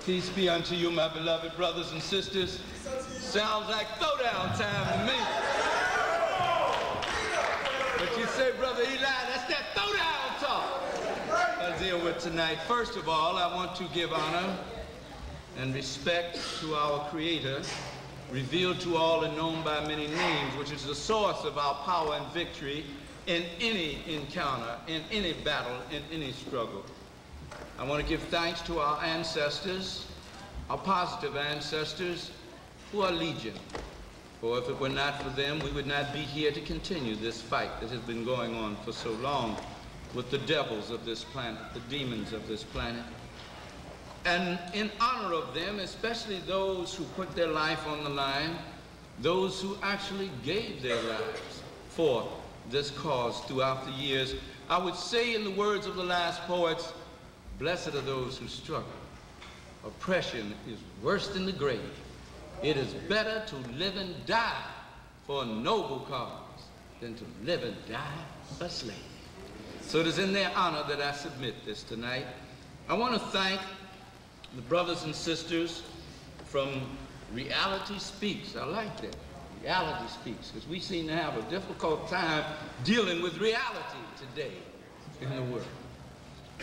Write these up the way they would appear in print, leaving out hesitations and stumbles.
Peace be unto you, my beloved brothers and sisters. Sounds like throwdown time to me. But you say, Brother Eli, that's that throwdown talk I'll deal with tonight. First of all, I want to give honor and respect to our Creator, revealed to all and known by many names, which is the source of our power and victory in any encounter, in any battle, in any struggle. I want to give thanks to our ancestors, our positive ancestors, who are legion. For if it were not for them, we would not be here to continue this fight that has been going on for so long with the devils of this planet, the demons of this planet. And in honor of them, especially those who put their life on the line, those who actually gave their lives for this cause throughout the years, I would say in the words of the last poets, blessed are those who struggle. Oppression is worse than the grave. It is better to live and die for a noble cause than to live and die a slave. So it is in their honor that I submit this tonight. I want to thank the brothers and sisters from Reality Speaks. I like that. Reality Speaks, because we seem to have a difficult time dealing with reality today in the world.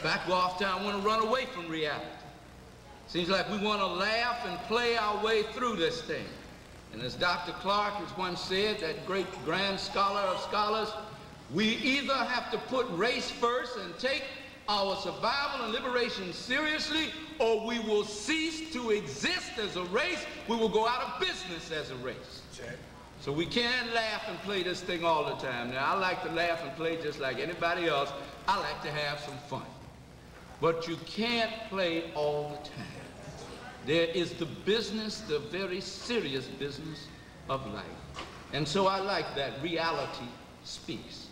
Back often, I want to run away from reality. Seems like we want to laugh and play our way through this thing. And as Dr. Clark has once said, that great grand scholar of scholars, we either have to put race first and take our survival and liberation seriously, or we will cease to exist as a race. We will go out of business as a race. So we can't laugh and play this thing all the time. Now, I like to laugh and play just like anybody else. I like to have some fun. But you can't play all the time. There is the business, the very serious business of life. And so I like that reality speaks.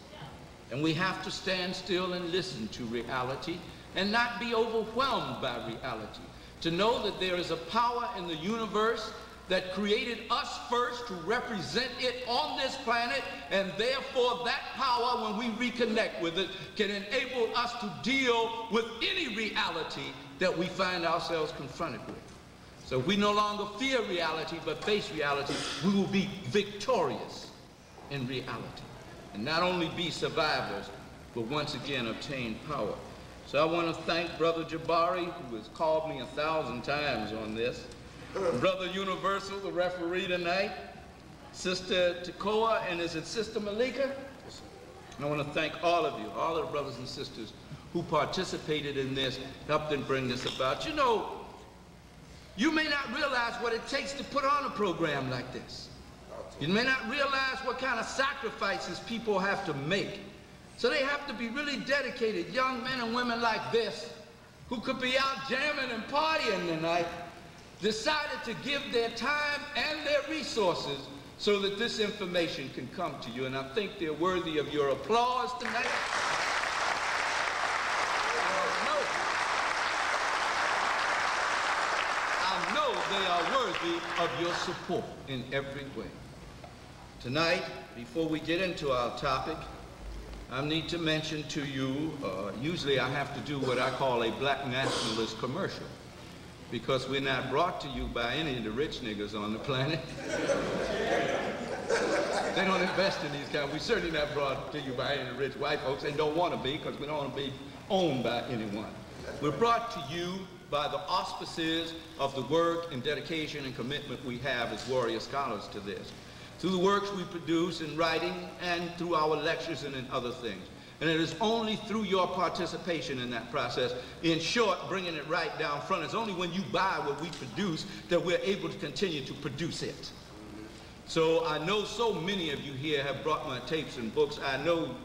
And we have to stand still and listen to reality and not be overwhelmed by reality. To know that there is a power in the universe that created us first to represent it on this planet, and therefore that power, when we reconnect with it, can enable us to deal with any reality that we find ourselves confronted with. So if we no longer fear reality but face reality, we will be victorious in reality. And not only be survivors, but once again obtain power. So I want to thank Brother Jabari, who has called me 1,000 times on this. Brother Universal, the referee tonight, Sister Tekoa, and is it Sister Malika? And I want to thank all of you, all of the brothers and sisters who participated in this, helped them bring this about. You know, you may not realize what it takes to put on a program like this. You may not realize what kind of sacrifices people have to make. So they have to be really dedicated, young men and women like this, who could be out jamming and partying tonight, decided to give their time and their resources so that this information can come to you. And I think they're worthy of your applause tonight. I know they are worthy of your support in every way. Tonight, before we get into our topic, I need to mention to you, usually I have to do what I call a black nationalist commercial, because we're not brought to you by any of the rich niggas on the planet. They don't invest in these kind. We're certainly not brought to you by any of the rich white folks, and don't want to be, because we don't want to be owned by anyone. We're brought to you by the auspices of the work and dedication and commitment we have as warrior scholars to this, through the works we produce in writing and through our lectures and in other things. And it is only through your participation in that process, in short, bringing it right down front. It's only when you buy what we produce that we're able to continue to produce it. So I know so many of you here have brought my tapes and books. I know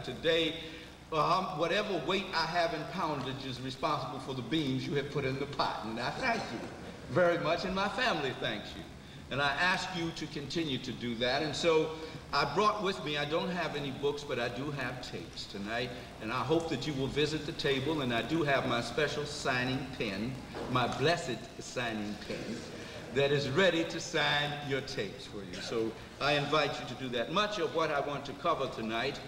today, whatever weight I have in poundage is responsible for the beans you have put in the pot. And I thank you very much, and my family thanks you. And I ask you to continue to do that. And so I brought with me, I don't have any books, but I do have tapes tonight. And I hope that you will visit the table. And I do have my special signing pen, my blessed signing pen, that is ready to sign your tapes for you. So I invite you to do that. Much of what I want to cover tonight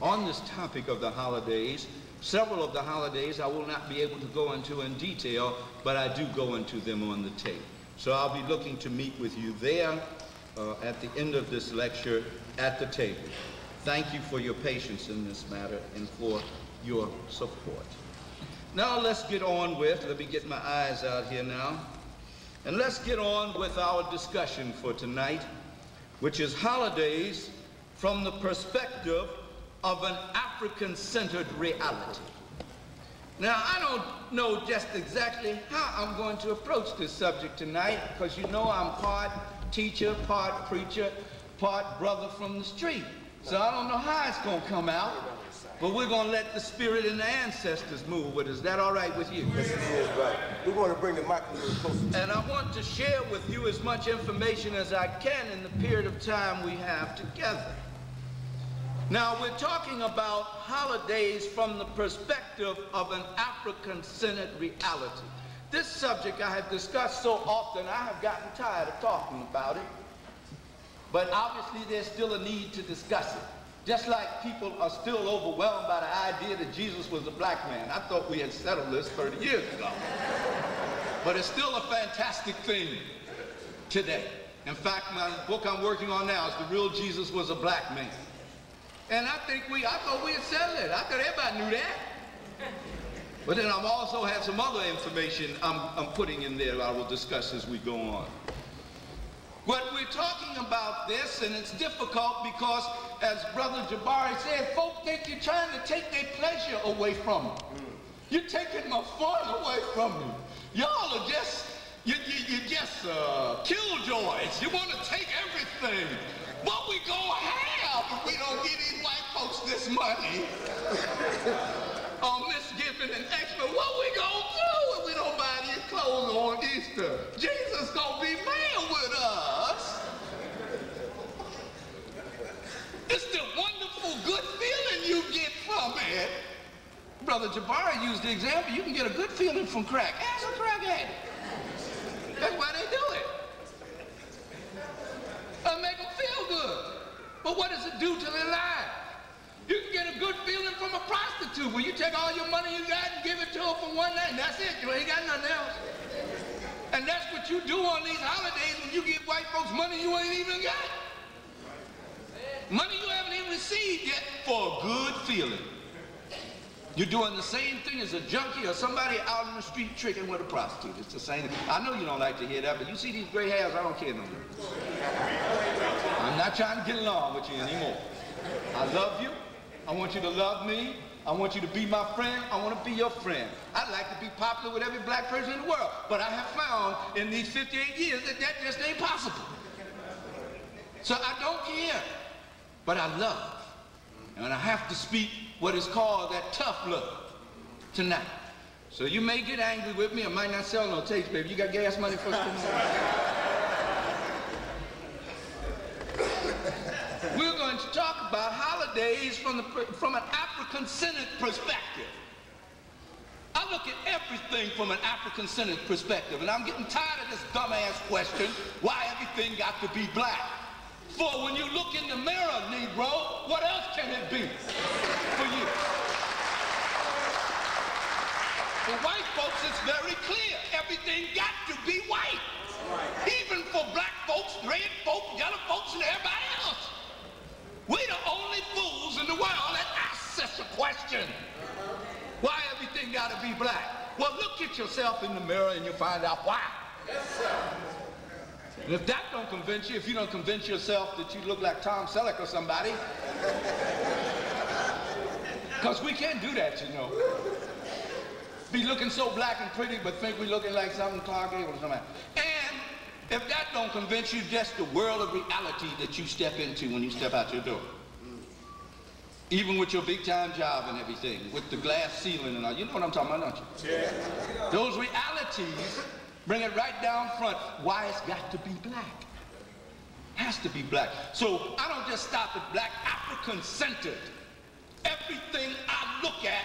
on this topic of the holidays. Several of the holidays I will not be able to go into in detail, but I do go into them on the tape. So I'll be looking to meet with you there at the end of this lecture at the table. Thank you for your patience in this matter and for your support. Now let's get on with, let me get my eyes out here now, and let's get on with our discussion for tonight, which is holidays from the perspective of an African-centered reality. Now, I don't know just exactly how I'm going to approach this subject tonight, because you know I'm part teacher, part preacher, part brother from the street. So I don't know how it's going to come out, but we're going to let the spirit and the ancestors move with us. Is that all right with you? Yes, it is, right. We're going to bring the mic a little closer. And I want to share with you as much information as I can in the period of time we have together. Now, we're talking about holidays from the perspective of an African-centered reality. This subject I have discussed so often, I have gotten tired of talking about it. But obviously, there's still a need to discuss it. Just like people are still overwhelmed by the idea that Jesus was a black man. I thought we had settled this 30 years ago. But it's still a fantastic thing today. In fact, my book I'm working on now is The Real Jesus Was a Black Man. And I thought we had settled it. I thought everybody knew that. But then I've also had some other information I'm putting in there that I will discuss as we go on. But we're talking about this, and it's difficult because, as Brother Jabari said, folk think you're trying to take their pleasure away from them. You're taking my fun away from me. Y'all are just, you're just killjoys. You want to take everything. What we gonna have if we don't give these white folks this money on Thanksgiving and Xmas? What we gonna do if we don't buy these clothes on Easter? Jesus gonna be mad with us. It's the wonderful, good feeling you get from it. Brother Jabari used the example, you can get a good feeling from crack. Ask a crack addict. That's why they do it. Make them feel good. But what does it do to their life? You can get a good feeling from a prostitute when you take all your money you got and give it to her for one night, and that's it. You ain't got nothing else. And that's what you do on these holidays when you give white folks money you ain't even got. Money you haven't even received yet for a good feeling. You're doing the same thing as a junkie or somebody out in the street tricking with a prostitute. It's the same thing. I know you don't like to hear that, but you see these gray hairs, I don't care no more. I'm not trying to get along with you anymore. I love you. I want you to love me. I want you to be my friend. I want to be your friend. I'd like to be popular with every black person in the world, but I have found in these 58 years that that just ain't possible. So I don't care, but I love. And I have to speak what is called that tough love tonight. So you may get angry with me. I might not sell no tapes, baby. You got gas money for us? We're going to talk about holidays from an African-centered perspective. I look at everything from an African-centered perspective, and I'm getting tired of this dumbass question, why everything got to be black? For when you look in the mirror, Negro, what else can it be for you? For white folks, it's very clear. Everything got to be white. Even for black folks, red folks, yellow folks, and everybody else. We're the only fools in the world that ask such a question. Why everything got to be black? Well, look at yourself in the mirror and you'll find out why. Yes, sir. And if that don't convince you, if you don't convince yourself that you look like Tom Selleck or somebody, because we can't do that, you know. Be looking so black and pretty, but think we looking like something Clark Gable or something. And if that don't convince you, just the world of reality that you step into when you step out your door. Even with your big-time job and everything, with the glass ceiling and all. You know what I'm talking about, don't you? Yeah. Those realities bring it right down front. Why it's got to be black. Has to be black. So I don't just stop at black, African-centered. Everything I look at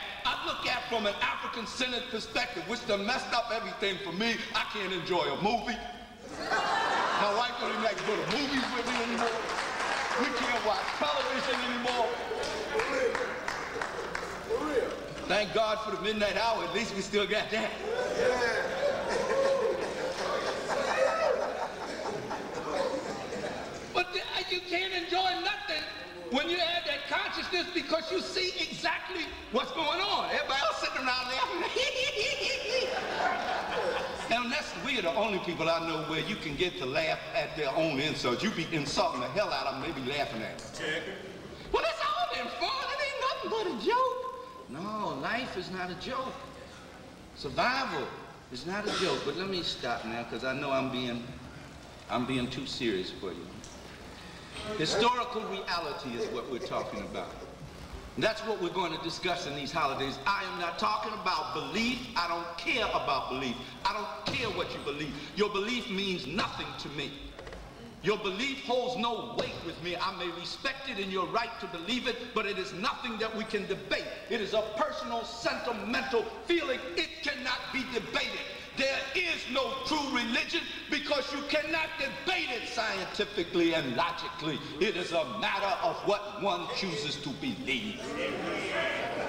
from an African-centered perspective, which done messed up everything for me. I can't enjoy a movie. My wife don't even like to go to movies with me anymore. We can't watch television anymore. Thank God for the midnight hour. At least we still got that. But you can't enjoy nothing when you have that consciousness because you see exactly what's going on. Everybody else sitting around laughing. And we are the only people I know where you can get to laugh at their own insults. You be insulting the hell out of them, they be laughing at them. Well, it's all in fun. It ain't nothing but a joke. No, life is not a joke. Survival is not a joke. But let me stop now because I know I'm being too serious for you. Historical reality is what we're talking about. And that's what we're going to discuss in these holidays. I am not talking about belief. I don't care about belief. I don't care what you believe. Your belief means nothing to me. Your belief holds no weight with me. I may respect it and your right to believe it, but it is nothing that we can debate. It is a personal, sentimental feeling. It cannot be debated. There is no true religion because you cannot debate it scientifically and logically. It is a matter of what one chooses to believe.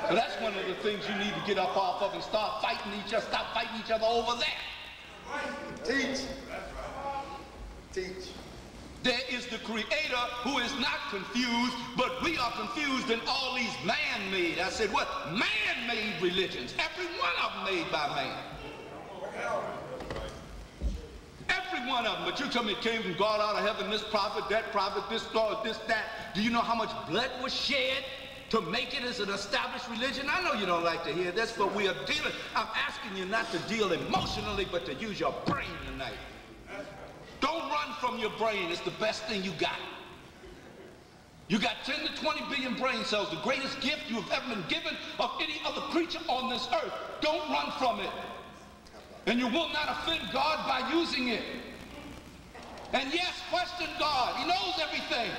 So that's one of the things you need to get up off of and start fighting each other, stop fighting each other over that. Teach. Teach. There is the Creator who is not confused, but we are confused in all these man-made, I said what? Man-made religions. Every one of them made by man. Every one of them. But you tell me it came from God out of heaven, this prophet, this Lord, this, that. Do you know how much blood was shed to make it as an established religion? I know you don't like to hear this, but we are dealing. I'm asking you not to deal emotionally, but to use your brain tonight. Don't run from your brain. It's the best thing you got. You got 10 to 20 billion brain cells, the greatest gift you have ever been given of any other creature on this earth. Don't run from it. And you will not offend God by using it. And yes, question God. He knows everything.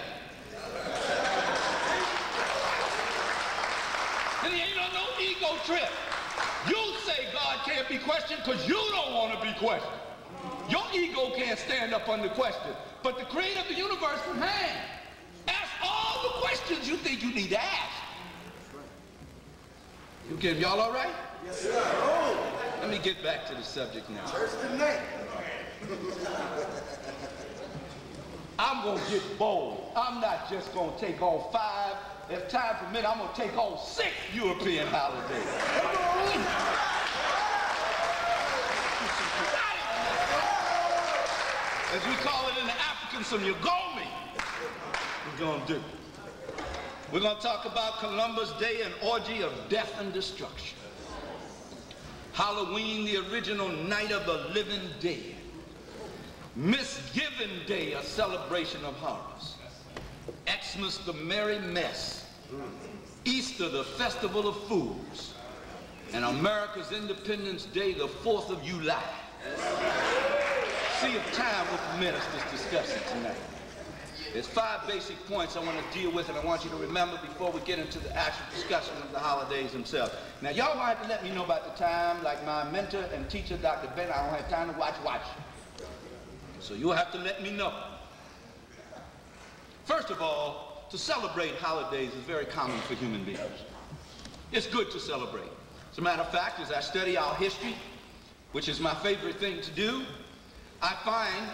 And he ain't on no ego trip. You say God can't be questioned because you don't want to be questioned. Your ego can't stand up under question. But the creator of the universe can hang. Ask all the questions you think you need to ask. Okay, y'all all right? Yes, sir. Oh. Let me get back to the subject now. Church tonight. I'm going to get bold. I'm not just going to take on 5. If time permits, I'm going to take on 6 European holidays. As we call it in the African, some Yagomi. We're going to do. We're going to talk about Columbus Day, an orgy of death and destruction. Halloween, the original night of the living dead. Misgiven Day, a celebration of horrors. Xmas, the merry mess. Easter, the festival of fools. And America's Independence Day, the 4th of July. See if time will permit us to discuss it tonight. There's 5 basic points I want to deal with, and I want you to remember before we get into the actual discussion of the holidays themselves. Now, y'all gonna have to let me know about the time, like my mentor and teacher, Dr. Ben. I don't have time to watch. So you'll have to let me know. First of all, to celebrate holidays is very common for human beings. It's good to celebrate. As a matter of fact, as I study our history, which is my favorite thing to do, I find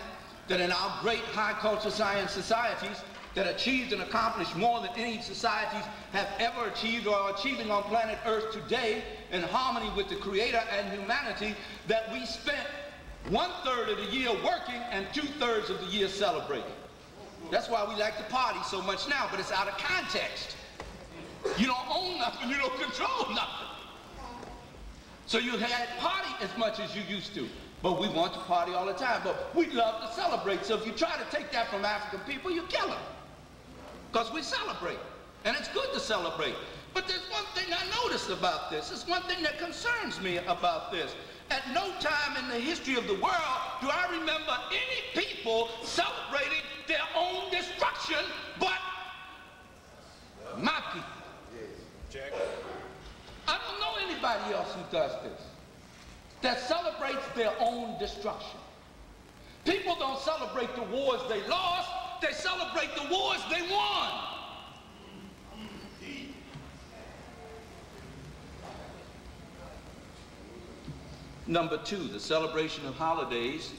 that in our great high culture science societies that achieved and accomplished more than any societies have ever achieved or are achieving on planet Earth today in harmony with the Creator and humanity, that we spent 1/3 of the year working and 2/3 of the year celebrating. That's why we like to party so much now, but it's out of context. You don't own nothing, you don't control nothing. So you had party as much as you used to. But we want to party all the time. But we love to celebrate. So if you try to take that from African people, you kill them. Because we celebrate. And it's good to celebrate. But there's one thing I noticed about this. There's one thing that concerns me about this. At no time in the history of the world do I remember any people celebrating their own destruction but my people. Check. I don't know anybody else who does this, that celebrates their own destruction. People don't celebrate the wars they lost, they celebrate the wars they won. Number two, the celebration of holidays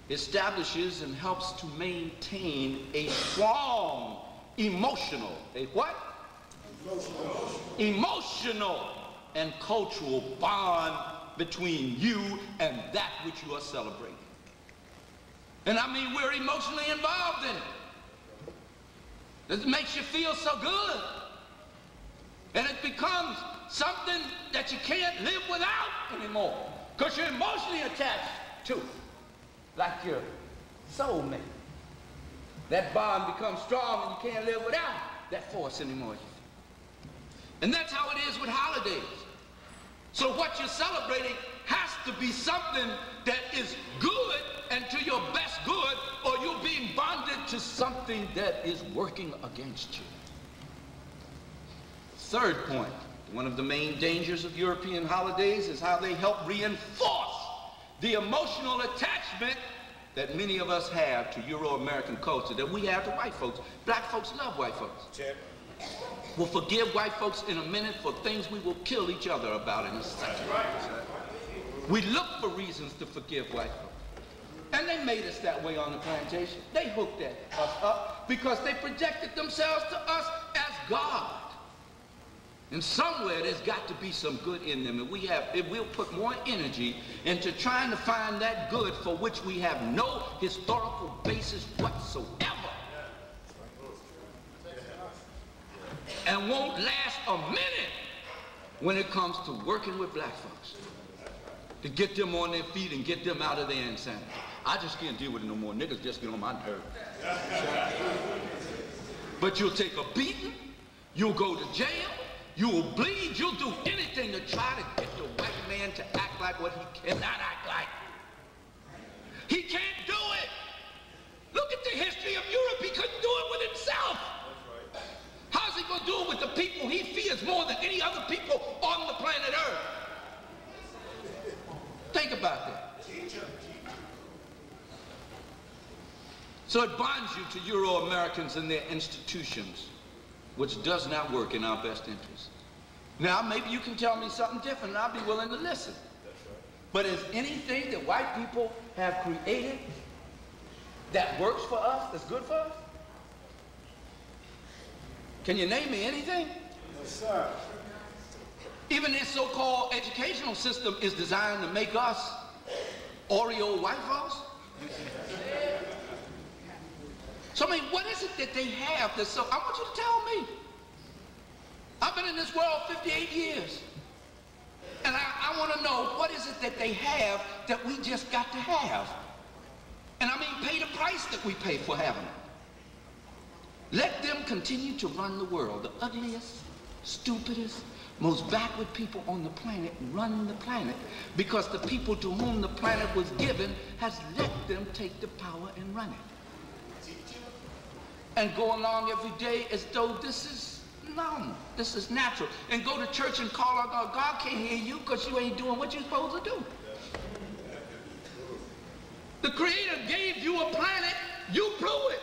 establishes and helps to maintain a strong emotional, a what? Emotional and cultural bond between you and that which you are celebrating. And I mean, we're emotionally involved in it. It makes you feel so good. And it becomes something that you can't live without anymore, because you're emotionally attached to it, like your soulmate. That bond becomes strong and you can't live without that force anymore. And that's how it is with holidays. So what you're celebrating has to be something that is good and to your best good, or you're being bonded to something that is working against you. Third point, one of the main dangers of European holidays is how they help reinforce the emotional attachment that many of us have to Euro-American culture, that we have to white folks. Black folks love white folks. Check. We'll forgive white folks in a minute for things we will kill each other about in a second. We look for reasons to forgive white folks. And they made us that way on the plantation. They hooked us up because they projected themselves to us as God. And somewhere there's got to be some good in them. And we'll put more energy into trying to find that good for which we have no historical basis whatsoever. And won't last a minute when it comes to working with black folks. To get them on their feet and get them out of their insanity. I just can't deal with it no more. Niggas just get on my nerves. But you'll take a beating, you'll go to jail, you will bleed, you'll do anything to try to get the white man to act like what he cannot act like. He can't do it. Look at the history of Europe. He couldn't do it with himself. How's he going to do it with the people he fears more than any other people on the planet Earth? Think about that. So it bonds you to Euro-Americans and their institutions, which does not work in our best interest. Now, maybe you can tell me something different and I'll be willing to listen. But is anything that white people have created that works for us, that's good for us? Can you name me anything? Yes, sir. Even their so-called educational system is designed to make us Oreo white folks? So, I mean, what is it that they have that's so... I want you to tell me. I've been in this world 58 years. And I want to know, what is it that they have that we just got to have? And I mean, pay the price that we pay for having it. Let them continue to run the world. The ugliest, stupidest, most backward people on the planet run the planet because the people to whom the planet was given has let them take the power and run it. And go along every day as though this is normal, this is natural. And go to church and call out God. God can't hear you because you ain't doing what you're supposed to do. The Creator gave you a planet, you blew it.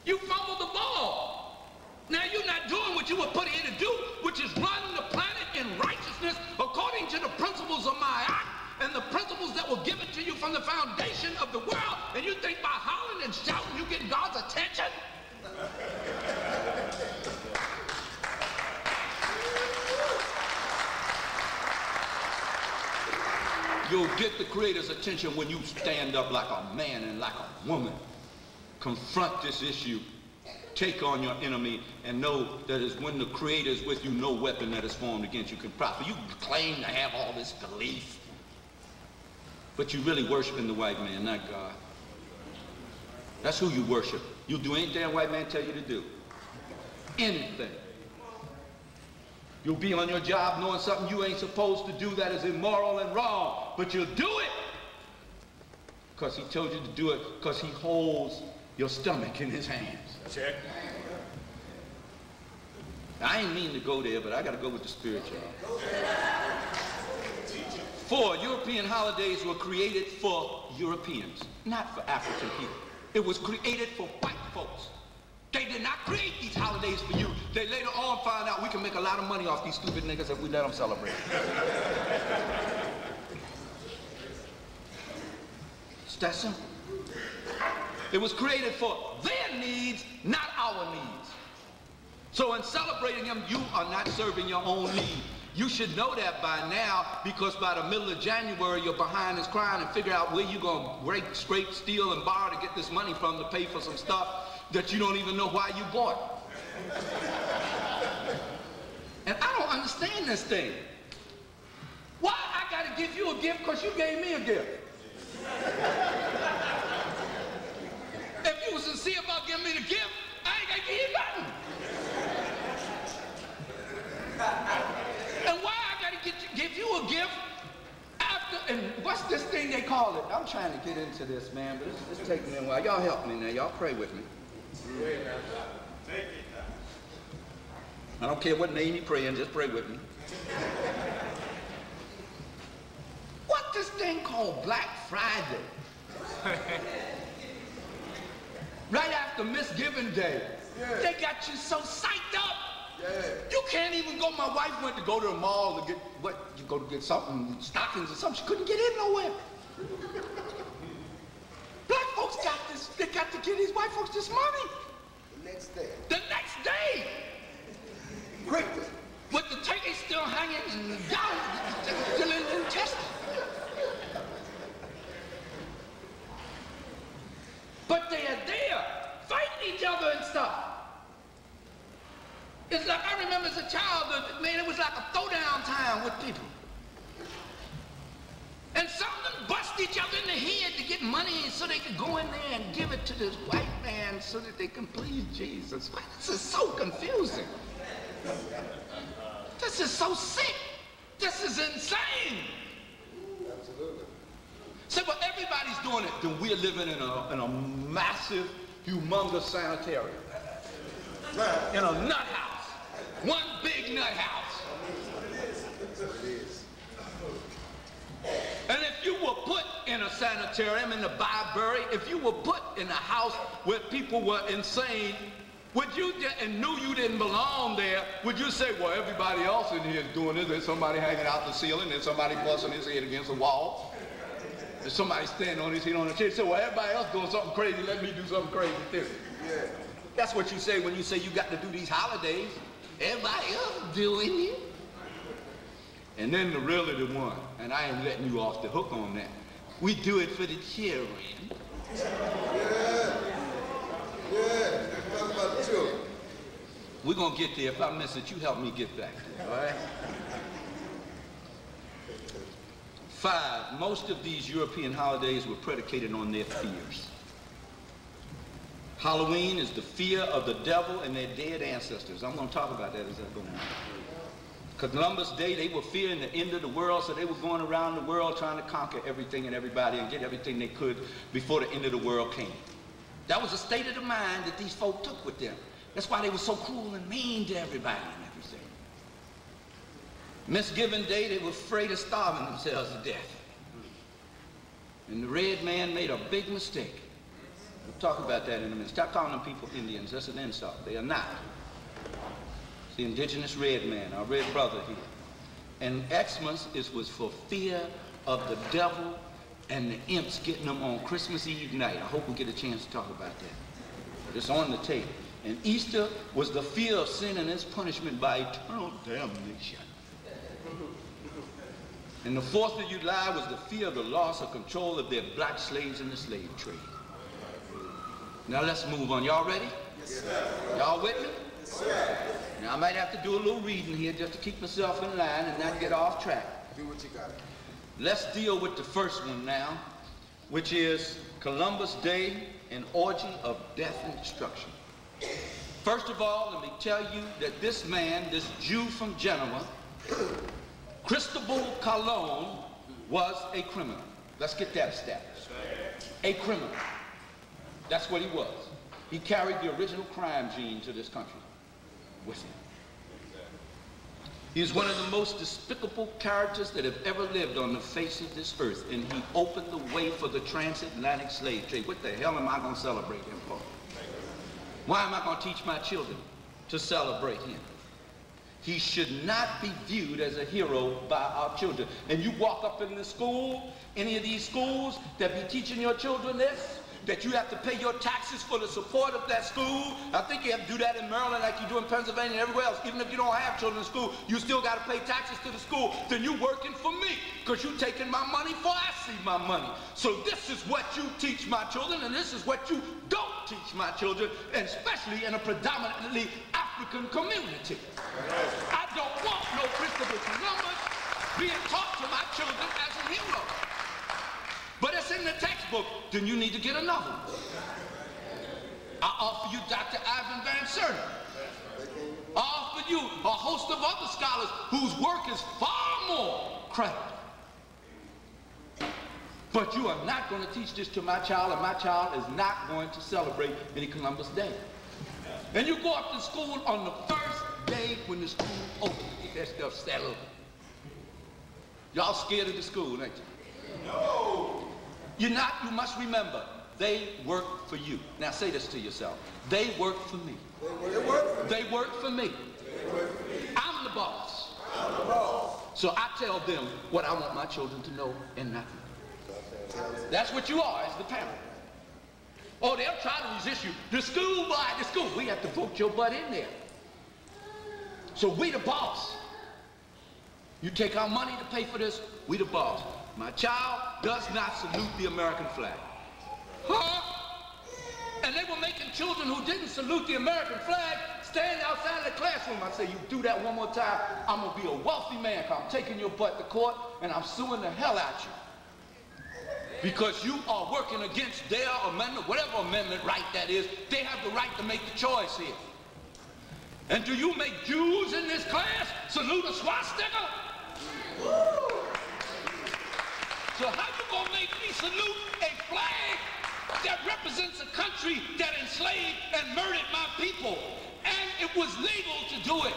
You fumbled the ball. Now you're not doing what you were put here to do, which is run the planet in righteousness according to the principles of my act and the principles that were given to you from the foundation of the world. And you think by hollering and shouting you get God's attention? You'll get the Creator's attention when you stand up like a man and like a woman. Confront this issue. Take on your enemy and know that is when the Creator is with you, no weapon that is formed against you can prosper. You claim to have all this belief, but you really worshiping the white man, not God. That's who you worship. You'll do anything a white man tell you to do. Anything. You'll be on your job knowing something you ain't supposed to do that is immoral and wrong, but you'll do it because he told you to do it, because he holds your stomach in his hands. Check. I ain't mean to go there, but I got to go with the spirit, y'all. 4, European holidays were created for Europeans, not for African people. It was created for white folks. They did not create these holidays for you. They later on found out we can make a lot of money off these stupid niggas if we let them celebrate. It's that simple. It was created for their needs, not our needs. So in celebrating him, you are not serving your own need. You should know that by now, because by the middle of January, your behind is crying and figure out where you're going to break, scrape, steal, and borrow to get this money from to pay for some stuff that you don't even know why you bought. And I don't understand this thing. Why I got to give you a gift because you gave me a gift? If you were sincere about giving me the gift, I ain't got to give you nothing. And why I got to give you a gift after, and what's this thing they call it? I'm trying to get into this, man, but it's taking me a while. Y'all help me now. Y'all pray with me. I don't care what name you pray in, just pray with me. What this thing called Black Friday? Right after Misgiving Day, they got you so psyched up. You can't even go. My wife went to go to the mall to get what? You go to get something, stockings or something. She couldn't get in nowhere. Black folks got this. They got to give these white folks this money. The next day. The next day. Quick. With the turkey still hanging and down, still in the intestine. But they are there, fighting each other and stuff. It's like, I remember as a child, man, it was like a throwdown time with people. And some of them bust each other in the head to get money so they could go in there and give it to this white man so that they can please Jesus. Man, this is so confusing. This is so sick. This is insane. Absolutely. So, but everybody's doing it. Then we're living in a massive, humongous sanitarium. In a nut house. One big nut house. And if you were put in a sanitarium, in the Bible, if you were put in a house where people were insane, would you, and knew you didn't belong there, would you say, well, everybody else in here is doing this? There's somebody hanging out the ceiling, there's somebody busting his head against the wall. There's somebody standing on his head on the chair. So, well, everybody else doing something crazy, let me do something crazy too. Yeah. That's what you say when you say you got to do these holidays. Everybody else doing it. And then the really the one, and I ain't letting you off the hook on that. We do it for the children. Yeah. Talk about the children. We're going to get there. If I miss it, you help me get back there, all right? 5, most of these European holidays were predicated on their fears. Halloween is the fear of the devil and their dead ancestors. I'm going to talk about that as I go on. Columbus Day, they were fearing the end of the world, so they were going around the world trying to conquer everything and everybody and get everything they could before the end of the world came. That was a state of the mind that these folk took with them. That's why they were so cruel and mean to everybody and everything. Misgiving Day, they were afraid of starving themselves to death. And the red man made a big mistake. We'll talk about that in a minute. Stop calling them people Indians. That's an insult. They are not. It's the indigenous red man, our red brother here. And Xmas was for fear of the devil and the imps getting them on Christmas Eve night. I hope we get a chance to talk about that. It's on the tape. And Easter was the fear of sin and its punishment by eternal damnation. And the 4th of July was the fear of the loss of control of their black slaves in the slave trade. Now let's move on. Y'all ready? Yes, sir. Y'all with me? Yes, sir. Now I might have to do a little reading here just to keep myself in line and not get off track. Do what you got. Let's deal with the first one now, which is Columbus Day, an orgy of death and destruction. First of all, let me tell you that this man, this Jew from Genoa, Cristobal Colon, was a criminal. Let's get that established. A criminal. That's what he was. He carried the original crime gene to this country with him. He is one of the most despicable characters that have ever lived on the face of this earth, and he opened the way for the transatlantic slave trade. What the hell am I going to celebrate him for? Why am I going to teach my children to celebrate him? he should not be viewed as a hero by our children. And you walk up in the school, any of these schools that be teaching your children this, that you have to pay your taxes for the support of that school. I think you have to do that in Maryland like you do in Pennsylvania and everywhere else. Even if you don't have children in school, you still got to pay taxes to the school. Then you're working for me because you're taking my money before I see my money. So this is what you teach my children, and this is what you don't teach my children, and especially in a predominantly African community. I don't want no Christopher Columbus being taught to my children as a hero. But it's in the textbook, then you need to get another one. I offer you Dr. Ivan Van Serner. I offer you a host of other scholars whose work is far more credible. But you are not going to teach this to my child, and my child is not going to celebrate any Columbus Day. And you go up to school on the first day when the school opens, get that stuff settled. Y'all scared of the school, ain't you? No. You're not. You must remember, they work for you. Now say this to yourself. They work for me. They work for me. I'm the boss. So I tell them what I want my children to know and nothing. That's what you are as the parent. Oh, they'll try to resist you. The school, boy, the school. We have to vote your butt in there. So we the boss. You take our money to pay for this, we the boss. My child does not salute the American flag. Huh? And they were making children who didn't salute the American flag stand outside of the classroom. I say, you do that one more time, I'm going to be a wealthy man. I'm taking your butt to court and I'm suing the hell out you. Because you are working against their amendment, whatever amendment right that is. They have the right to make the choice here. And do you make Jews in this class salute a swastika? Woo! So how you gonna make me salute a flag that represents a country that enslaved and murdered my people? And it was legal to do it.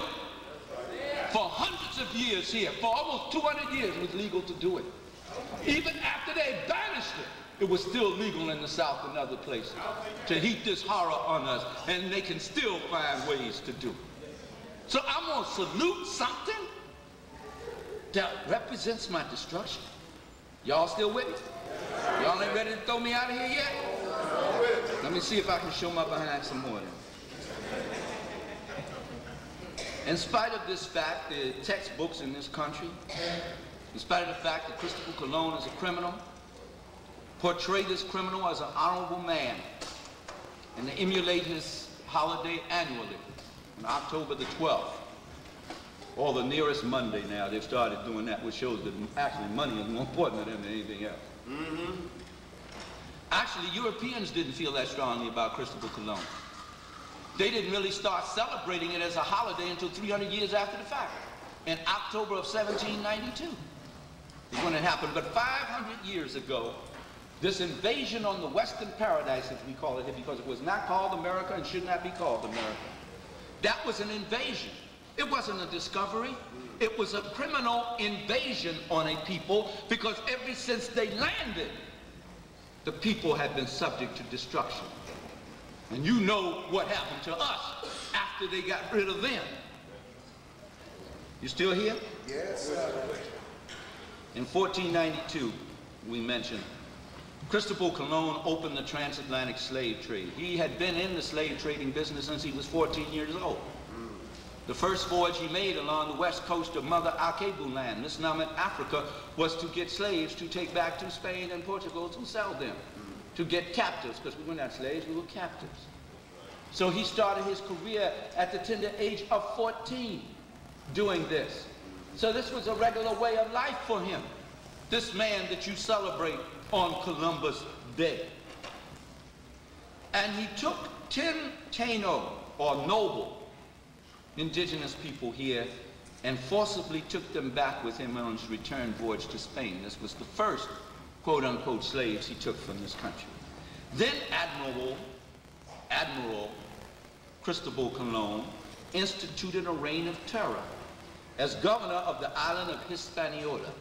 For hundreds of years here, for almost 200 years it was legal to do it. Even after they banished it, it was still legal in the South and other places to heap this horror on us, and they can still find ways to do it. So I'm gonna salute something that represents my destruction. Y'all still with me? Y'all ain't ready to throw me out of here yet? Let me see if I can show my behind some more then. In spite of this fact, the textbooks in this country, in spite of the fact that Christopher Cologne is a criminal, portray this criminal as an honorable man, and they emulate his holiday annually on October the 12th. Or the nearest Monday now, they've started doing that, which shows that actually money is more important to them than anything else. Actually, Europeans didn't feel that strongly about Christopher Cologne. They didn't really start celebrating it as a holiday until 300 years after the fact, in October of 1792. Is when it happened. But 500 years ago, this invasion on the Western Paradise, as we call it here, because it was not called America and should not be called America, that was an invasion. It wasn't a discovery. It was a criminal invasion on a people, because ever since they landed, the people had been subject to destruction. And you know what happened to us after they got rid of them. You still here? Yes. In 1492, we mentioned, Christopher Cologne opened the transatlantic slave trade. He had been in the slave trading business since he was 14 years old. The first voyage he made along the west coast of Mother Akebu land, Misnamet, Africa, was to get slaves to take back to Spain and Portugal to sell them, to get captives, because we were not slaves, we were captives. So he started his career at the tender age of 14 doing this. So this was a regular way of life for him, this man that you celebrate on Columbus Day. And he took 10 Taino, or noble, indigenous people here, and forcibly took them back with him on his return voyage to Spain. This was the first quote-unquote slaves he took from this country. Then Admiral Cristobal Colon instituted a reign of terror. As governor of the island of Hispaniola,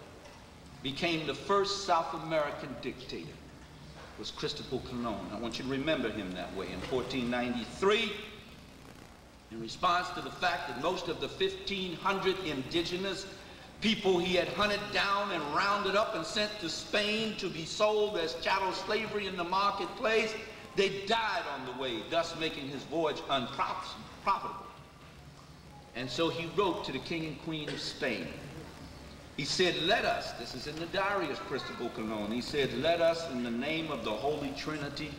became the first South American dictator, was Cristobal Colon. I want you to remember him that way. In 1493, in response to the fact that most of the 1,500 indigenous people he had hunted down and rounded up and sent to Spain to be sold as chattel slavery in the marketplace, they died on the way, thus making his voyage unprofitable. And so he wrote to the King and Queen of Spain. He said, let us, this is in the diary of Cristobal Colon, he said, let us in the name of the Holy Trinity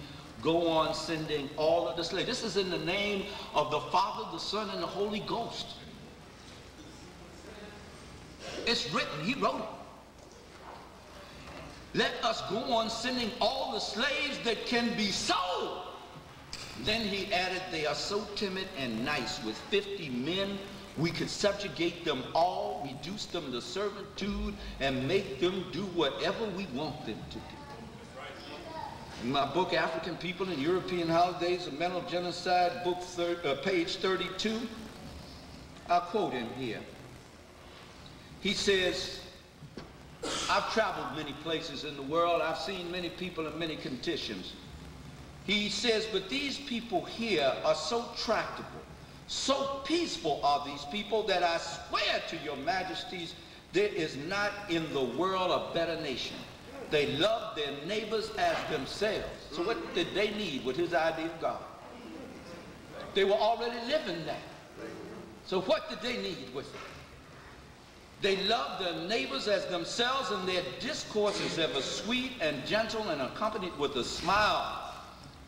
go on sending all of the slaves. This is in the name of the Father, the Son, and the Holy Ghost. It's written, he wrote it. Let us go on sending all the slaves that can be sold. Then he added, they are so timid and nice. With 50 men, we could subjugate them all, reduce them to servitude, and make them do whatever we want them to do. In my book, African People and European Holidays, A Mental Genocide, book page 32, I'll quote him here. He says, I've traveled many places in the world. I've seen many people in many conditions. He says, but these people here are so tractable, so peaceful are these people that I swear to your majesties, there is not in the world a better nation. They love their neighbors as themselves. So what did they need with his idea of God? They were already living that. So what did they need with it? They loved their neighbors as themselves, and their discourse is ever sweet and gentle and accompanied with a smile.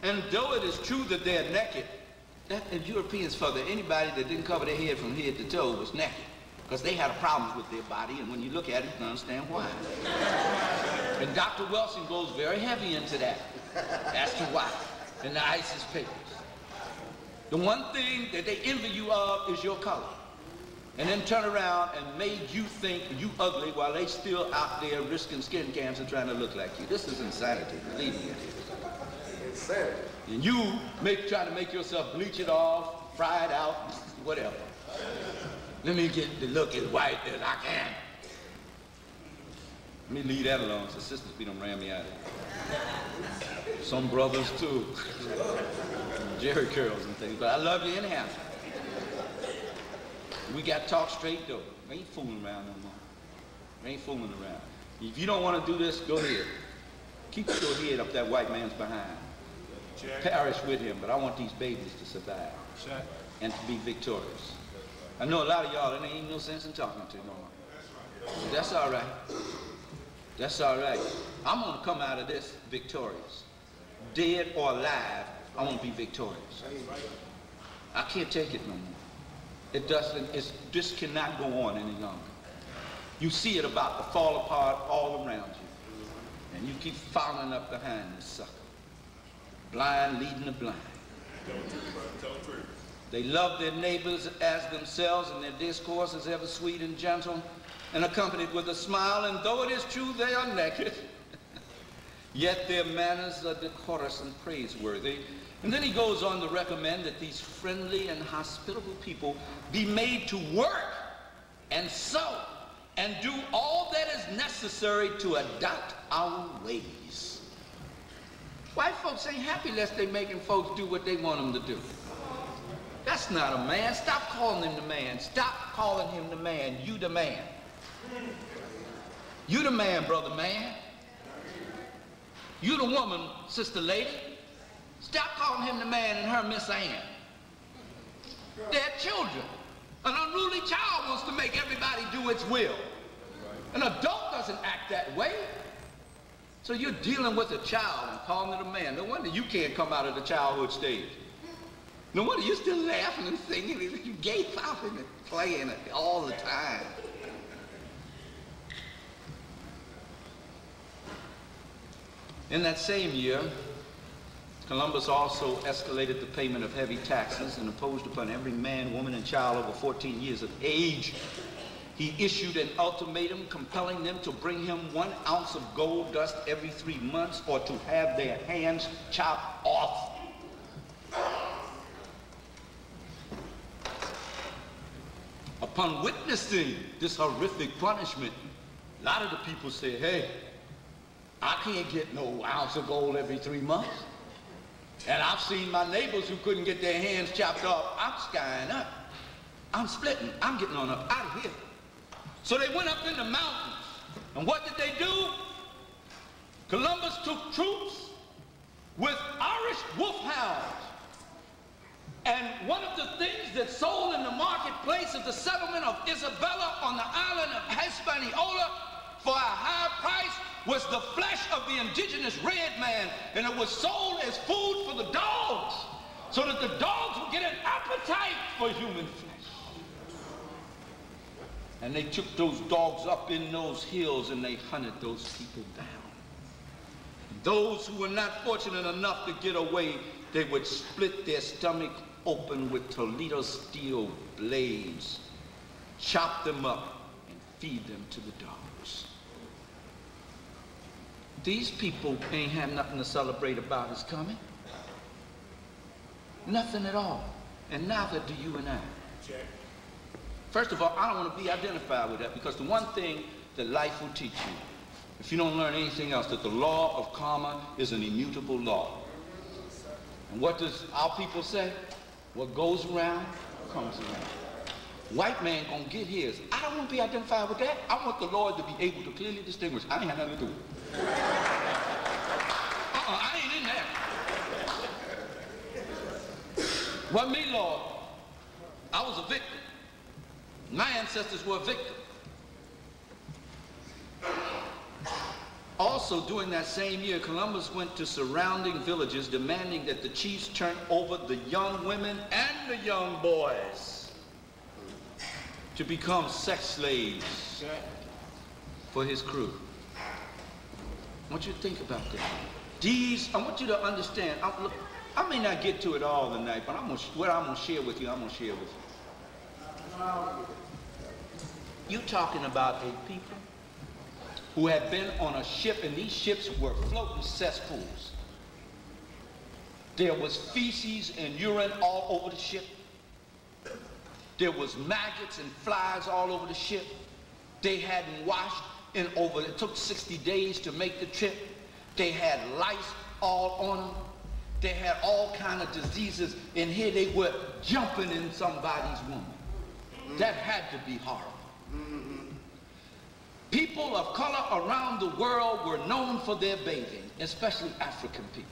And though it is true that they're naked, if Europeans felt that anybody that didn't cover their head from head to toe was naked, because they had problems with their body, and when you look at it, you can understand why. And Dr. Wilson goes very heavy into that as to why in the ISIS papers. The one thing that they envy you of is your color. And then turn around and made you think you ugly while they still out there risking skin cancer trying to look like you. This is insanity, believe me. Insanity. And you try to make yourself bleach it off, fry it out, whatever. Let me get the look as white as I can. Let me leave that alone. So sisters be done ran me out of here. Some brothers too. Jerry curls and things, but I love you anyhow. We got to talk straight though. We ain't fooling around no more. We ain't fooling around. If you don't want to do this, go ahead. Keep your head up that white man's behind. Perish with him, but I want these babies to survive and to be victorious. I know a lot of y'all, there ain't no sense in talking to no more. But that's all right. That's all right. I'm going to come out of this victorious. Dead or alive, I want to be victorious. I can't take it no more. It doesn't, this cannot go on any longer. You see it about to fall apart all around you. And you keep following up behind this sucker. Blind leading the blind. They love their neighbors as themselves, and their discourse is ever sweet and gentle and accompanied with a smile, and though it is true they are naked, yet their manners are decorous and praiseworthy. And then he goes on to recommend that these friendly and hospitable people be made to work and sow and do all that is necessary to adopt our ways. White folks ain't happy unless they making folks do what they want them to do. That's not a man. Stop calling him the man. Stop calling him the man. You the man. You the man, brother man. You the woman, sister lady. Stop calling him the man and her Miss Ann. They're children. An unruly child wants to make everybody do its will. An adult doesn't act that way. So you're dealing with a child and calling it a man. No wonder you can't come out of the childhood stage. No wonder you're still laughing and singing. You gay popping and playing it all the time. In that same year, Columbus also escalated the payment of heavy taxes and imposed upon every man, woman, and child over 14 years of age. He issued an ultimatum compelling them to bring him 1 ounce of gold dust every 3 months or to have their hands chopped off. Upon witnessing this horrific punishment, a lot of the people said, hey, I can't get no ounce of gold every 3 months. And I've seen my neighbors who couldn't get their hands chopped off. I'm skying up. I'm splitting. I'm getting on up out of here. So they went up in the mountains. And what did they do? Columbus took troops with Irish wolfhounds. And one of the things that sold in the marketplace of the settlement of Isabella on the island of Hispaniola for a high price was the flesh of the indigenous red man, and it was sold as food for the dogs, so that the dogs would get an appetite for human flesh. And they took those dogs up in those hills and they hunted those people down. Those who were not fortunate enough to get away, they would split their stomach open with Toledo steel blades, chop them up, and feed them to the dogs. These people ain't have nothing to celebrate about his coming. Nothing at all. And neither do you and I. First of all, I don't want to be identified with that, because the one thing that life will teach you, if you don't learn anything else, that the law of karma is an immutable law. And what does our people say? What goes around, comes around. White man gonna get his. I don't want to be identified with that. I want the Lord to be able to clearly distinguish. I ain't had nothing to do with it. I ain't in there. Wasn't me, Lord. I was a victim. My ancestors were a victim. Also, during that same year, Columbus went to surrounding villages demanding that the chiefs turn over the young women and the young boys to become sex slaves for his crew. I want you to think about that. I want you to understand. Look, I may not get to it all tonight, but what I'm going to share with you, I'm going to share with you. You're talking about a people who had been on a ship, and these ships were floating cesspools. There was feces and urine all over the ship. There was maggots and flies all over the ship. They hadn't washed it took 60 days to make the trip. They had lice all on them. They had all kind of diseases, and here they were jumping in somebody's woman. That had to be horrible. People of color around the world were known for their bathing, especially African people.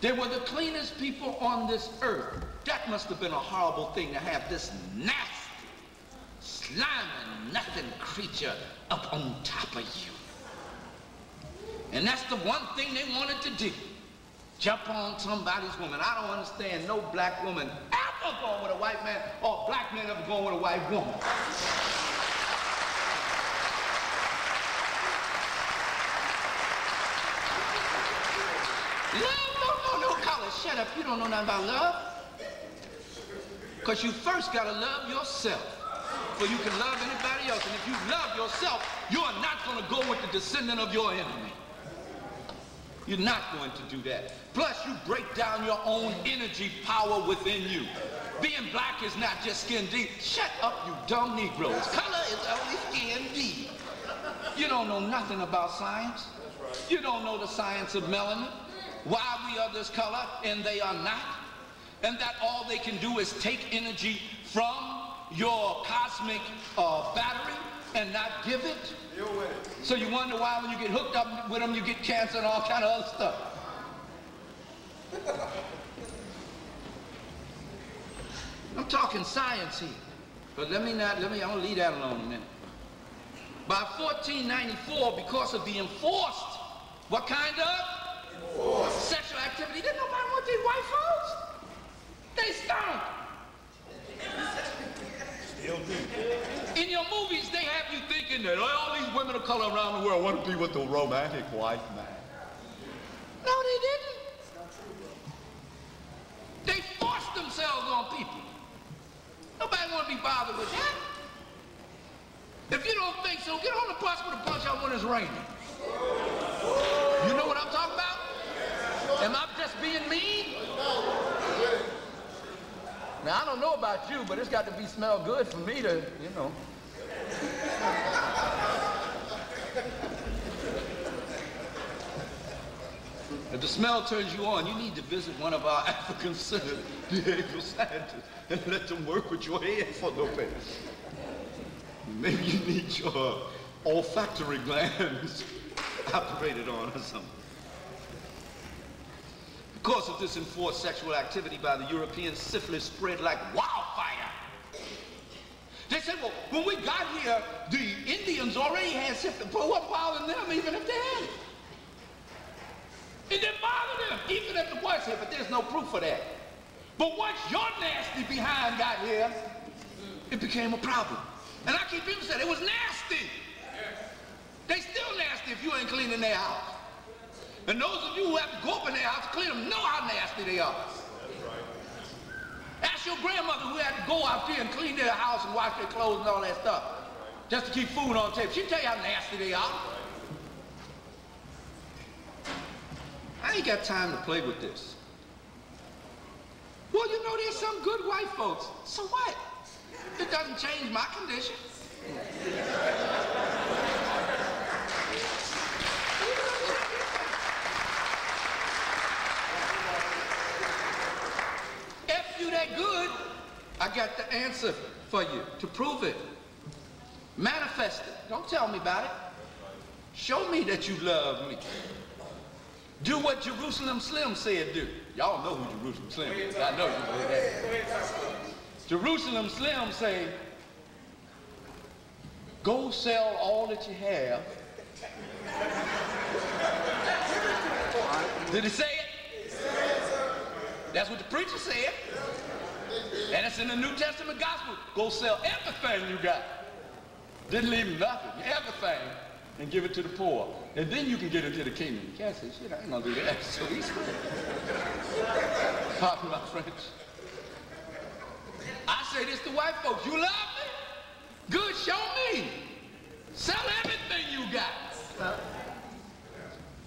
They were the cleanest people on this earth. That must have been a horrible thing to have this nasty, slimy, nothing creature up on top of you. And that's the one thing they wanted to do. Jump on somebody's woman. I don't understand no black woman ever going with a white man, or black man ever going with a white woman. Love don't know no color. Shut up. You don't know nothing about love. Because you first got to love yourself before you can love anybody else. And if you love yourself, you are not going to go with the descendant of your enemy. You're not going to do that. Plus, you break down your own energy power within you. Being black is not just skin deep. Shut up, you dumb Negroes. Color is only skin deep. You don't know nothing about science. You don't know the science of melanin. Why we are this color and they are not. And that all they can do is take energy from your cosmic battery and not give it. So you wonder why when you get hooked up with them, you get cancer and all kind of other stuff. I'm talking science here. But I'm gonna leave that alone a minute. By 1494, because of the enforced, what kind of? Enforced sexual activity, didn't nobody want these white folks. They stunk. Still do. In your movies, they have you thinking that all these women of color around the world want to be with the romantic white man. No, they didn't. They forced themselves on people. Nobody want to be bothered with that. If you don't think so, get on the bus with a bunch of them when it's raining. You know what I'm talking about? Am I just being mean? Now, I don't know about you, but it's got to be smell good for me to, you know. If the smell turns you on, you need to visit one of our African centered behavioral scientists and let them work with your head for no pay. Maybe you need your olfactory glands operated on or something. Because of this enforced sexual activity by the Europeans, syphilis spread like wildfire. They said, well, when we got here, the Indians already had syphilis, but what bothered them even if they had it? It didn't bother them, even if it was here, but there's no proof of that. But once your nasty behind got here, it became a problem. And I keep people saying it was nasty. They still nasty if you ain't cleaning their house. And those of you who have to go up in their house to clean them know how nasty they are. Ask your grandmother who had to go out there and clean their house and wash their clothes and all that stuff, just to keep food on the table. She'll tell you how nasty they are. I ain't got time to play with this. Well, you know, there's some good white folks. So what? It doesn't change my condition. If you that good, I got the answer for you to prove it. Manifest it. Don't tell me about it. Show me that you love me. Do what Jerusalem Slim said do. Y'all know who Jerusalem Slim is. I know you know that. Jerusalem Slim say, go sell all that you have. Did he say it? That's what the preacher said. And it's in the New Testament gospel. Go sell everything you got. Didn't leave nothing, everything, and give it to the poor. And then you can get into the kingdom. You can't say, shit, I ain't gonna do that. So he's pardon my French. I say this to white folks, you love me? Good, show me. Sell everything you got.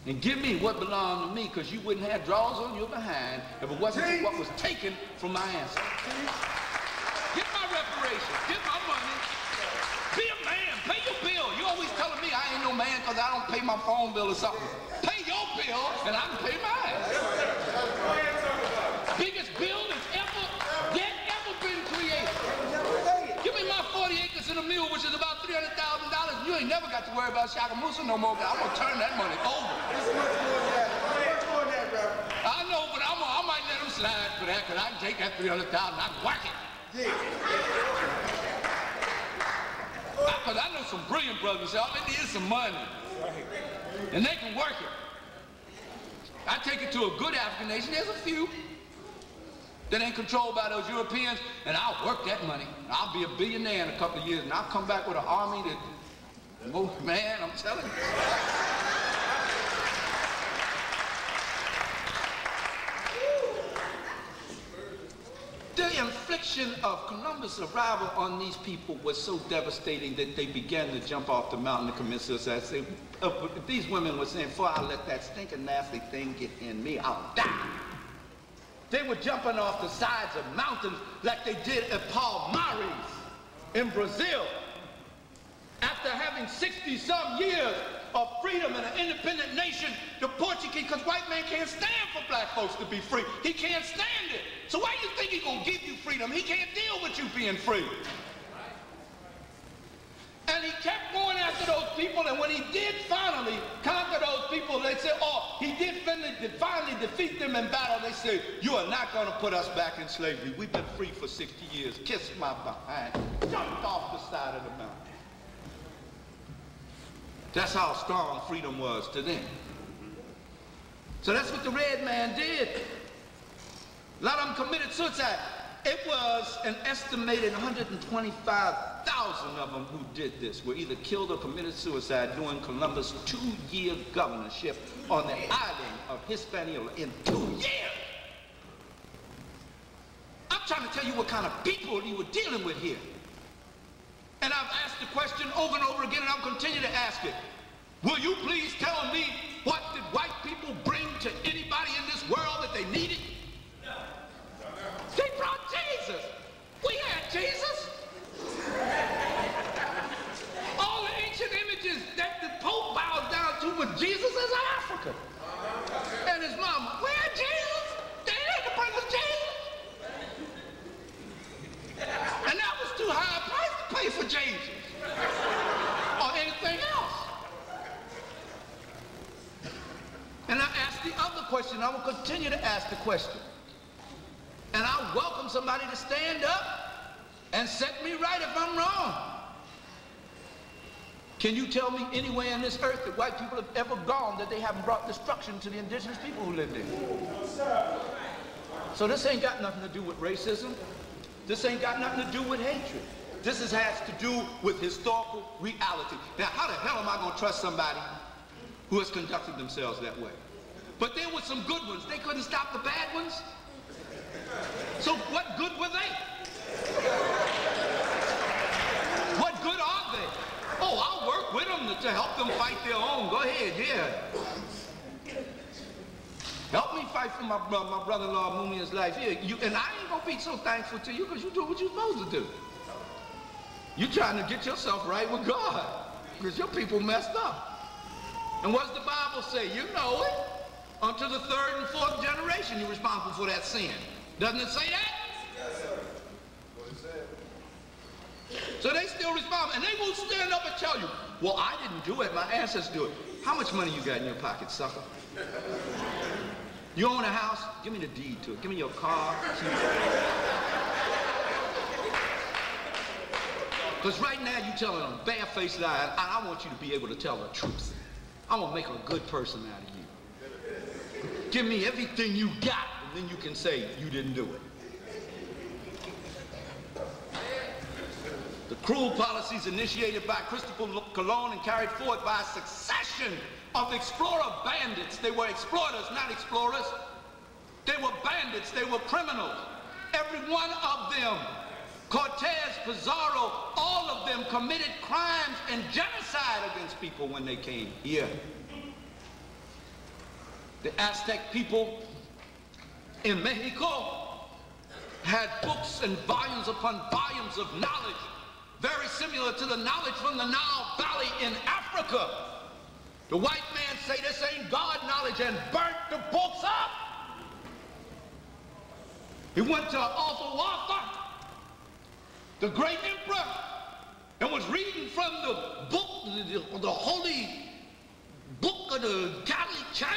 And give me what belonged to me, because you wouldn't have draws on your behind if it wasn't for what was taken from my ancestors. Get my reparations, get my money. Be a man, pay your bill. You always telling me I ain't no man because I don't pay my phone bill or something. Pay your bill and I can pay mine. Biggest bill that's ever been created. Give me my 40 acres and a mule, which is about $300,000. You ain't never got to worry about Ishakamusa no more. I'm gonna turn that money over. I know, but I might let him slide for that, because I can take that $300,000 and I can whack it. Because I know some brilliant brothers, all they need is some money. And they can work it. I take it to a good African nation. There's a few that ain't controlled by those Europeans, and I'll work that money. I'll be a billionaire in a couple of years, and I'll come back with an army that, man, I'm telling you. The infliction of Columbus' arrival on these people was so devastating that they began to jump off the mountain to commit suicide. These women were saying, before I let that stinking nasty thing get in me, I'll die. They were jumping off the sides of mountains like they did at Palmares in Brazil. After having 60-some years of freedom and an independent nation, the Portuguese, because white man can't stand for black folks to be free. He can't stand it. So why do you think he's gonna give you freedom? He can't deal with you being free. And he kept going after those people, and when he did finally conquer those people, they said, oh, he did finally defeat them in battle. They said, you are not gonna put us back in slavery. We've been free for 60 years. Kiss my behind. Jumped off the side of the mountain. That's how strong freedom was to them. So that's what the red man did. A lot of them committed suicide. It was an estimated 125,000 of them who did this, were either killed or committed suicide during Columbus' 2-year governorship on the island of Hispaniola in 2 years. I'm trying to tell you what kind of people you were dealing with here. And I've asked the question over and over again, and I'll continue to ask it. Will you please tell me what did white people bring to anybody in this world that they needed? They brought Jesus. We had Jesus. All the ancient images that the Pope bows down to with Jesus is African. And and his mama, where Jesus? They ain't the Prince of Jesus. And that was too high a price to pay for Jesus or anything else. And I asked the other question. I will continue to ask the question. And I welcome somebody to stand up and set me right if I'm wrong. Can you tell me anywhere in this earth that white people have ever gone that they haven't brought destruction to the indigenous people who lived there? So this ain't got nothing to do with racism. This ain't got nothing to do with hatred. This has to do with historical reality. Now, how the hell am I going to trust somebody who has conducted themselves that way? But there were some good ones. They couldn't stop the bad ones. So what good were they? What good are they? Oh, I'll work with them to help them fight their own. Go ahead, yeah. Help me fight for my brother-in-law Mumia's life here. And I ain't gonna be so thankful to you because you do what you're supposed to do. You're trying to get yourself right with God because your people messed up. And what does the Bible say? You know it. Unto the third and fourth generation you're responsible for that sin. Doesn't it say that? Yes, sir. What it said. So they still respond, and they will stand up and tell you, well, I didn't do it, my ancestors do it. How much money you got in your pocket, sucker? You own a house? Give me the deed to it. Give me your car. Because right now you're telling a bare-faced lie, and I want you to be able to tell the truth. I want to make a good person out of you. Give me everything you got, and then you can say you didn't do it. The cruel policies initiated by Christopher Colon and carried forward by a succession of explorer bandits. They were exploiters, not explorers. They were bandits, they were criminals. Every one of them, Cortez, Pizarro, all of them committed crimes and genocide against people when they came here. The Aztec people in Mexico had books and volumes upon volumes of knowledge, very similar to the knowledge from the Nile Valley in Africa. The white man say this ain't God knowledge and burnt the books up. He went to Atahualpa, the great emperor, and was reading from the book, the holy book of the Catholic Church,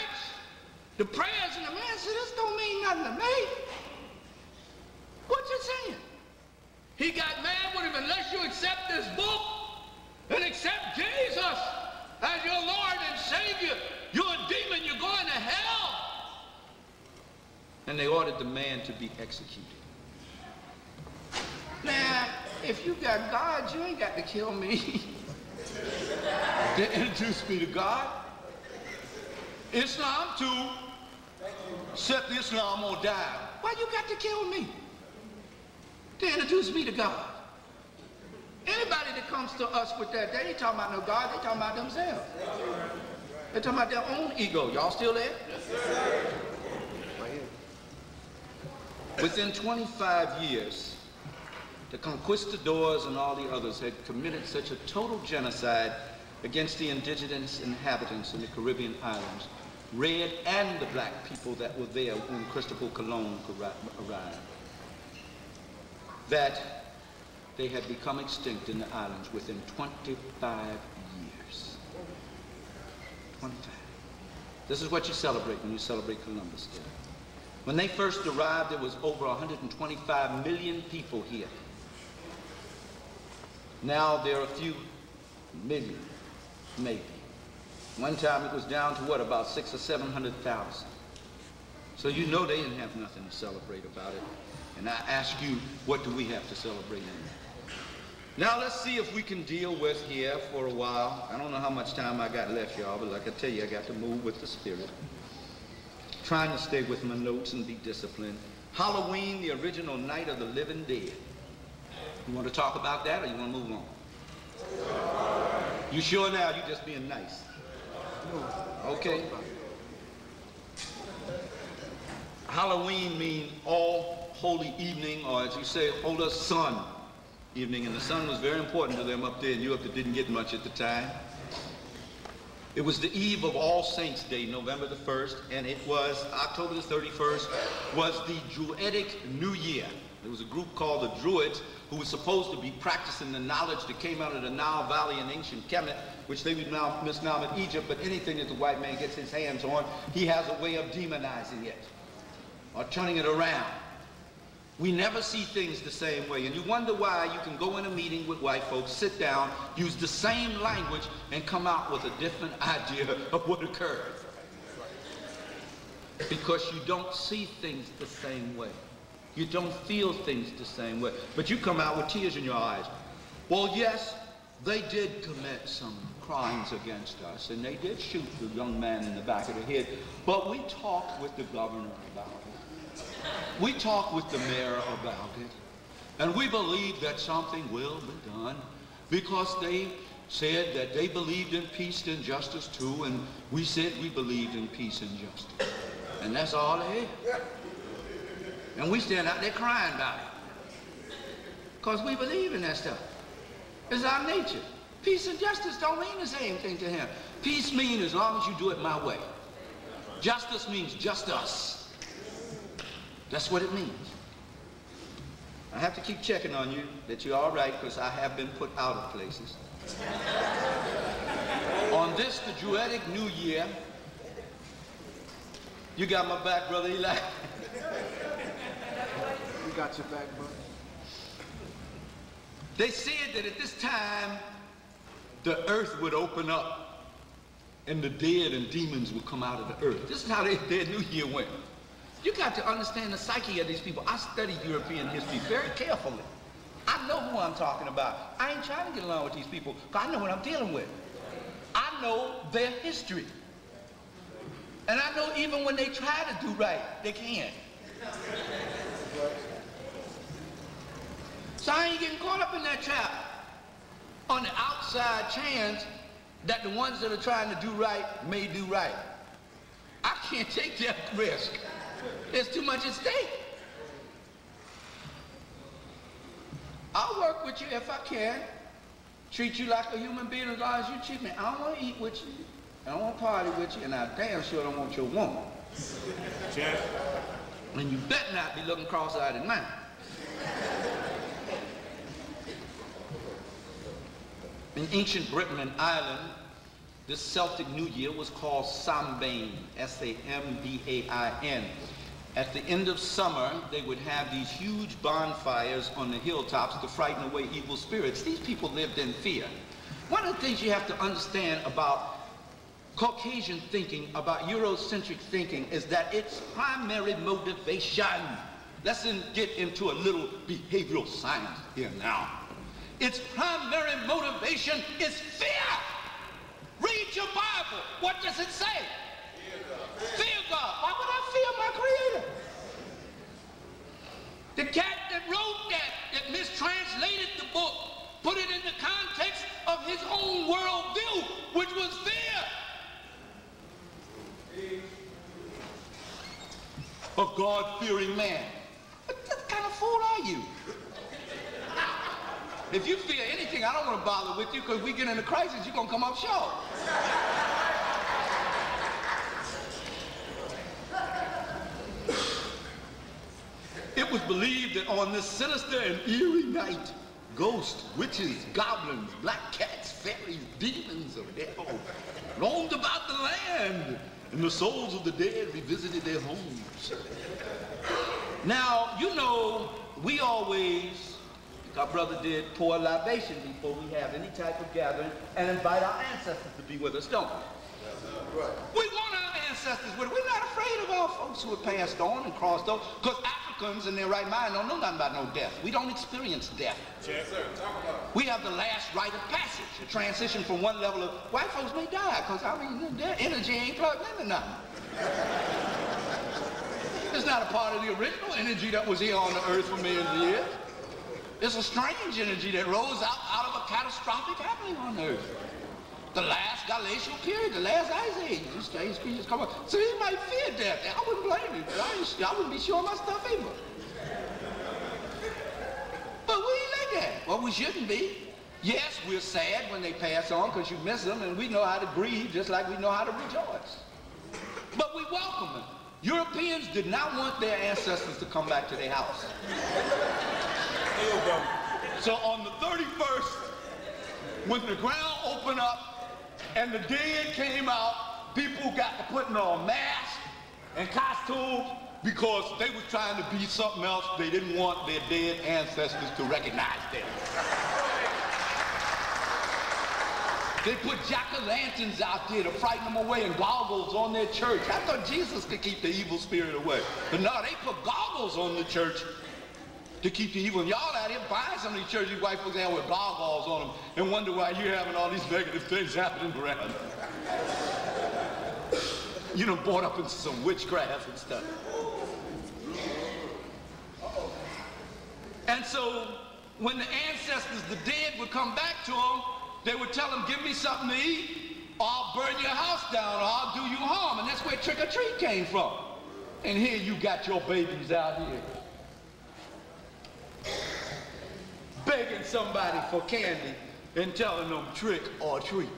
the prayers, and the man said, this don't mean nothing to me. What you saying? He got mad with him, unless you accept this book and accept Jesus as your Lord and Savior, you're a demon, you're going to hell. And they ordered the man to be executed. Now, if you got God, you ain't got to kill me to introduce me to God. Islam too, except Islam or die. Why you got to kill me to introduce me to God? Anybody that comes to us with that, they ain't talking about no God, they talking about themselves. They're talking about their own ego. Y'all still there? Yes, sir. Within 25 years, the conquistadors and all the others had committed such a total genocide against the indigenous inhabitants in the Caribbean islands, red and the black people that were there when Christopher Colon arrived, that they had become extinct in the islands within 25 years. 25. This is what you celebrate when you celebrate Columbus Day. When they first arrived, there was over 125 million people here. Now there are a few million, maybe. One time it was down to what, about 600,000 or 700,000. So you know they didn't have nothing to celebrate about it. And I ask you, what do we have to celebrate in that? Now let's see if we can deal with here for a while. I don't know how much time I got left, y'all, but like I tell you, I got to move with the spirit. Trying to stay with my notes and be disciplined. Halloween, the original night of the living dead. You want to talk about that or you want to move on? You sure now you're just being nice? Okay. Halloween means all holy evening, or as you say, older sun evening. And the sun was very important to them up there in Europe that didn't get much at the time. It was the eve of All Saints' Day, November the 1st, and it was October the 31st, was the Druidic New Year. There was a group called the Druids who was supposed to be practicing the knowledge that came out of the Nile Valley in ancient Kemet, which they would now misnomer Egypt, but anything that the white man gets his hands on, he has a way of demonizing it or turning it around. We never see things the same way, and you wonder why you can go in a meeting with white folks, sit down, use the same language, and come out with a different idea of what occurred. Because you don't see things the same way. You don't feel things the same way. But you come out with tears in your eyes. Well, yes, they did commit some crimes against us, and they did shoot the young man in the back of the head, but we talked with the governor about it. We talked with the mayor about it, and we believe that something will be done because they said that they believed in peace and justice too, and we said we believed in peace and justice. And that's all they had. And we stand out there crying about it because we believe in that stuff. It's our nature. Peace and justice don't mean the same thing to him. Peace means as long as you do it my way. Justice means just us. That's what it means. I have to keep checking on you that you're all right because I have been put out of places. On this, the Druidic New Year, you got my back, Brother Eli. We got your back, brother. They said that at this time, the earth would open up and the dead and demons would come out of the earth. This is how their New Year went. You got to understand the psyche of these people. I studied European history very carefully. I know who I'm talking about. I ain't trying to get along with these people because I know what I'm dealing with. I know their history. And I know even when they try to do right, they can't. So I ain't getting caught up in that trap on the outside chance that the ones that are trying to do right may do right. I can't take that risk. There's too much at stake. I'll work with you if I can. Treat you like a human being as long as you treat me. I don't want to eat with you. I don't want to party with you. And I damn sure don't want your woman. Check. And you better not be looking cross-eyed at mine. In ancient Britain and Ireland, this Celtic New Year was called Samhain, S-A-M-B-A-I-N. At the end of summer, they would have these huge bonfires on the hilltops to frighten away evil spirits. These people lived in fear. One of the things you have to understand about Caucasian thinking, about Eurocentric thinking, is that its primary motivation, let's get into a little behavioral science here now. Its primary motivation is fear. Read your Bible. What does it say? Fear God. Why would I fear my Creator? The cat that wrote that mistranslated the book, put it in the context of his own worldview, which was fear. A God-fearing man. What kind of fool are you? If you fear anything, I don't want to bother with you because we get in a crisis, you're going to come up short. It was believed that on this sinister and eerie night, ghosts, witches, goblins, black cats, fairies, demons, or devils roamed about the land, and the souls of the dead revisited their homes. Now, you know, we always, like our brother did, pour a libation before we have any type of gathering and invite our ancestors to be with us, don't we? Right. We want our ancestors with us. We're not afraid of our folks who have passed on and crossed over, because Africans in their right mind don't know nothing about no death. We don't experience death. Yes, sir. Talk about it. We have the last rite of passage, a transition from one level of, white folks may die, because I mean, their energy ain't plugged into nothing. It's not a part of the original energy that was here on the earth for millions of years. It's a strange energy that rose out of a catastrophic happening on the earth. The last glacial period, the last ice age, these strange creatures come up. So he might fear death. I wouldn't blame him, but I wouldn't be sure of my stuff either. But we ain't like that. Well, we shouldn't be. Yes, we're sad when they pass on because you miss them, and we know how to grieve just like we know how to rejoice. But we welcome them. Europeans did not want their ancestors to come back to their house. So on the 31st, when the ground opened up and the dead came out, people got to putting on masks and costumes because they was trying to be something else. They didn't want their dead ancestors to recognize them. They put jack-o'-lanterns out there to frighten them away and goggles on their church. I thought Jesus could keep the evil spirit away. But no, they put goggles on the church to keep the evil. And y'all out here buying some of these churches, white folks out with goggles on them and wonder why you're having all these negative things happening around you. You know, bought up into some witchcraft and stuff. And so when the ancestors, the dead, would come back to them, they would tell them, give me something to eat, or I'll burn your house down, or I'll do you harm. And that's where trick-or-treat came from. And here you got your babies out here begging somebody for candy and telling them trick or treat.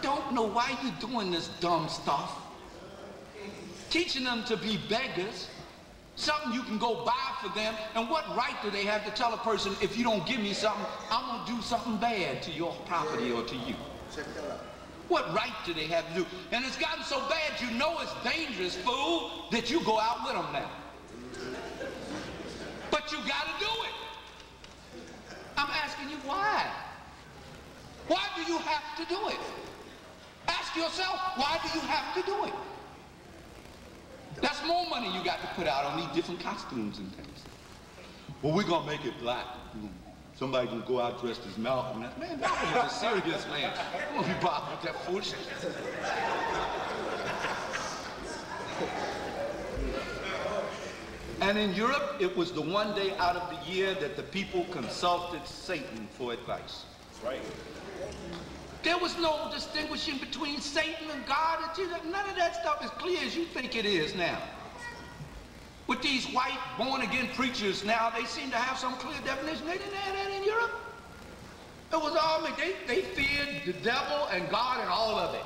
Don't know why you're doing this dumb stuff. Teaching them to be beggars, something you can go buy for them, and what right do they have to tell a person, if you don't give me something, I'm gonna do something bad to your property or to you? Check that out. What right do they have to do? And it's gotten so bad, you know it's dangerous, fool, that you go out with them now. But you gotta do it. I'm asking you why? Why do you have to do it? Ask yourself, why do you have to do it? That's more money you got to put out on these different costumes and things. Well, we're gonna make it black. Somebody gonna go out dressed as Malcolm. Man, Malcolm was a serious man. I'm gonna be bothered with that foolishness. And in Europe, it was the one day out of the year that the people consulted Satan for advice. That's right. There was no distinguishing between Satan and God. None of that stuff is clear as you think it is now. With these white born-again preachers now, they seem to have some clear definition. They didn't have that in Europe. It was all, they feared the devil and God and all of it.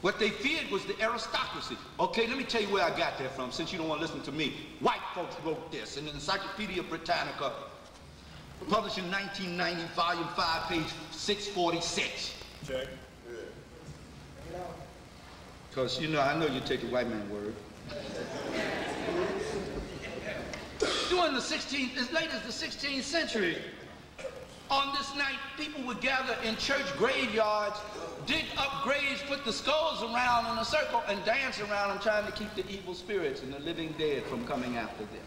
What they feared was the aristocracy. Okay, let me tell you where I got that from, since you don't want to listen to me. White folks wrote this in the Encyclopedia Britannica, published in 1990, volume 5, page 646. Check. Because, you know, I know you take the white man word. During the 16th, as late as the 16th century, on this night, people would gather in church graveyards, dig up graves, put the skulls around in a circle, and dance around them, trying to keep the evil spirits and the living dead from coming after them.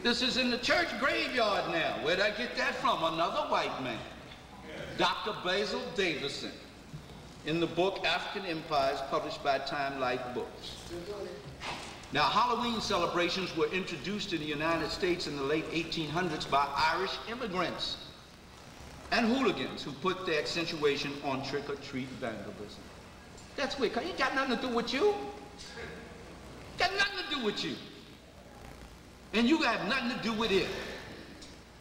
This is in the church graveyard now. Where'd I get that from? Another white man, Dr. Basil Davison, in the book African Empires, published by Time Light Books. Now, Halloween celebrations were introduced in the United States in the late 1800s by Irish immigrants and hooligans who put their accentuation on trick-or-treat vandalism. That's weird, 'cause it got nothing to do with you. Got nothing to do with you. And you have nothing to do with it.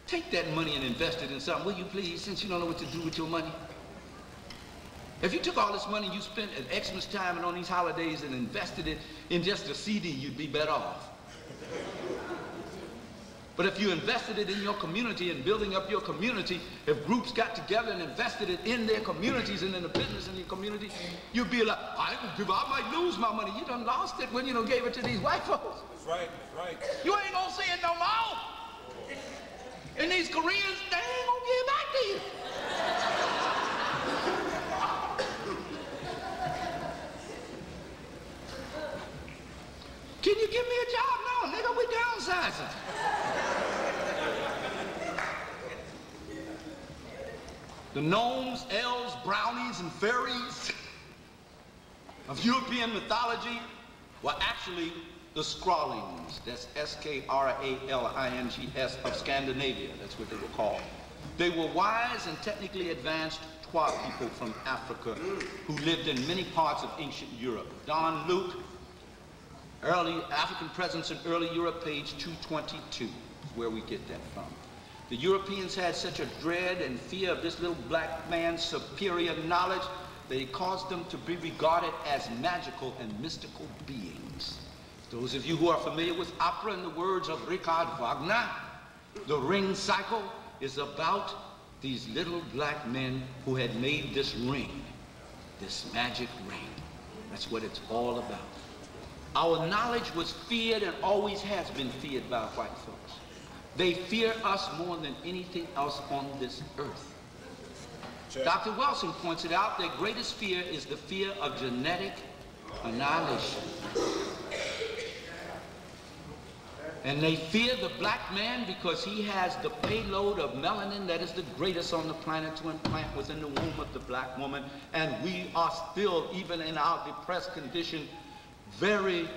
Take that money and invest it in something, will you please, since you don't know what to do with your money? If you took all this money you spent at Xmas time and on these holidays and invested it in just a CD, you'd be better off. But if you invested it in your community and building up your community, if groups got together and invested it in their communities and in the business in your community, you'd be like, I might lose my money. You done lost it when you done gave it to these white folks. That's right, that's right. You ain't gonna see it no more. And these Koreans, they ain't gonna give it back to you. Can you give me a job? No, nigga, we downsizing. The gnomes, elves, brownies, and fairies of European mythology were actually the Skrallings. That's S-K-R-A-L-I-N-G-S of Scandinavia. That's what they were called. They were wise and technically advanced Twa people from Africa who lived in many parts of ancient Europe. Don Luke, Early African Presence in Early Europe, page 222. where we get that from. The Europeans had such a dread and fear of this little black man's superior knowledge that it caused them to be regarded as magical and mystical beings. Those of you who are familiar with opera and the words of Richard Wagner, the ring cycle is about these little black men who had made this ring, this magic ring. That's what it's all about. Our knowledge was feared and always has been feared by white folks. They fear us more than anything else on this earth. Check. Dr. Wilson points it out, their greatest fear is the fear of genetic annihilation. And they fear the black man because he has the payload of melanin that is the greatest on the planet to implant within the womb of the black woman. And we are still, even in our depressed condition, very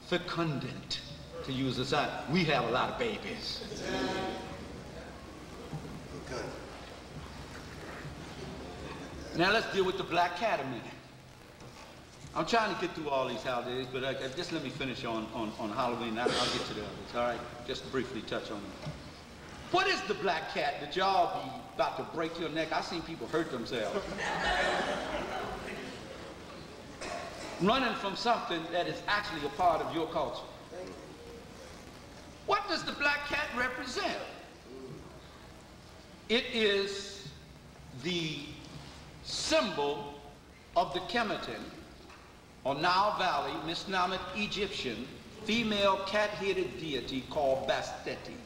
fecundant, to use the sign. We have a lot of babies. Now let's deal with the black cat a minute. I'm trying to get through all these holidays, but just let me finish on Halloween. I'll get to the others, all right? Just briefly touch on it. What is the black cat that y'all be about to break your neck? I've seen people hurt themselves. Running from something that is actually a part of your culture. What does the black cat represent? It is the symbol of the Kemetan, or Nile Valley, Misnamed Egyptian, female cat-headed deity called Basteti,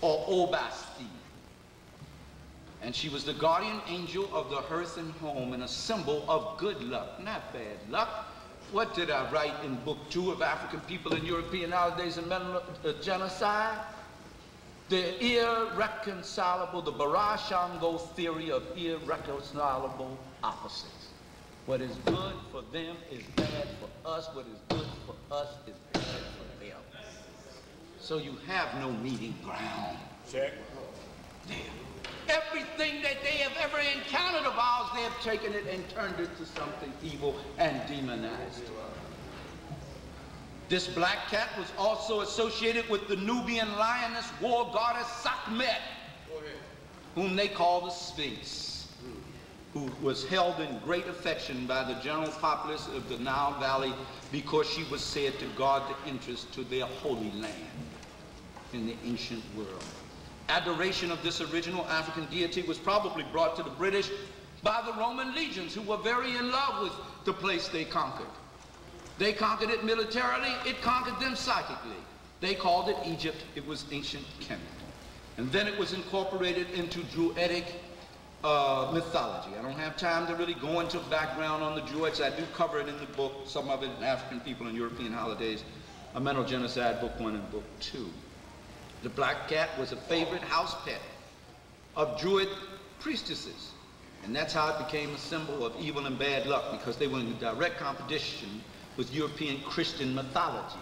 or Obasti. And she was the guardian angel of the hearth and home and a symbol of good luck, not bad luck. What did I write in book 2 of African People in European Holidays and Genocide? The irreconcilable, the Barashango theory of irreconcilable opposites. What is good for them is bad for us. What is good for us is bad for them. So you have no meeting ground. Check. There. Everything that they have ever encountered of ours, they have taken it and turned it to something evil and demonized. This black cat was also associated with the Nubian lioness war goddess Sekhmet, whom they call the Sphinx, who was held in great affection by the general populace of the Nile Valley because she was said to guard the entrance to their holy land in the ancient world. Adoration of this original African deity was probably brought to the British by the Roman legions, who were very in love with the place they conquered. They conquered it militarily, it conquered them psychically. They called it Egypt, it was ancient Kemet. And then it was incorporated into Druidic mythology. I don't have time to really go into background on the Druids. I do cover it in the book, some of it in African People and European Holidays, A Mental Genocide, book 1 and book 2. The black cat was a favorite house pet of Druid priestesses. And that's how it became a symbol of evil and bad luck, because they were in direct competition with European Christian mythology.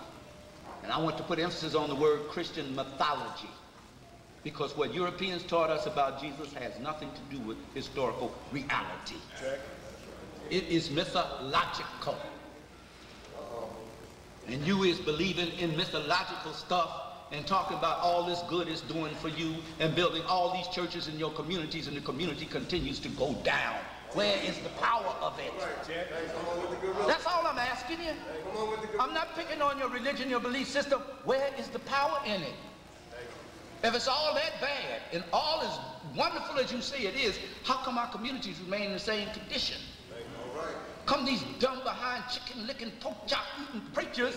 And I want to put emphasis on the word Christian mythology, because what Europeans taught us about Jesus has nothing to do with historical reality. Check. It is mythological. And you is believing in mythological stuff and talking about all this good it's doing for you and building all these churches in your communities, and the community continues to go down. Where is the power of it? That's all I'm asking you. I'm not picking on your religion, your belief system. Where is the power in it? If it's all that bad and all as wonderful as you say it is, how come our communities remain in the same condition? Come these dumb behind chicken licking, pork chop eating preachers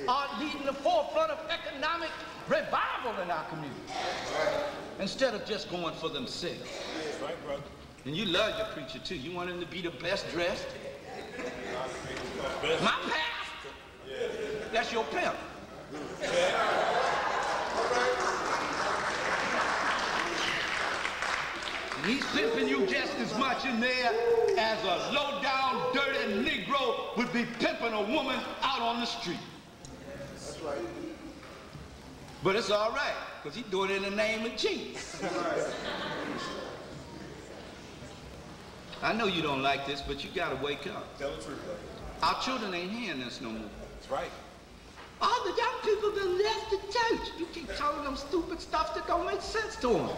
are leading the forefront of economic revival in our community, instead of just going for themselves. Right, brother. And you love your preacher too. You want him to be the best dressed. My pastor. That's your pimp. And he's pimping you just as much in there as a low-down, dirty Negro would be pimping a woman out on the street. That's right. But it's all right, because he's doing it in the name of Jesus. I know you don't like this, but you got to wake up. Tell the truth, brother. Our children ain't hearing this no more. That's right. All the young people done left the church. You keep telling them stupid stuff that don't make sense to them.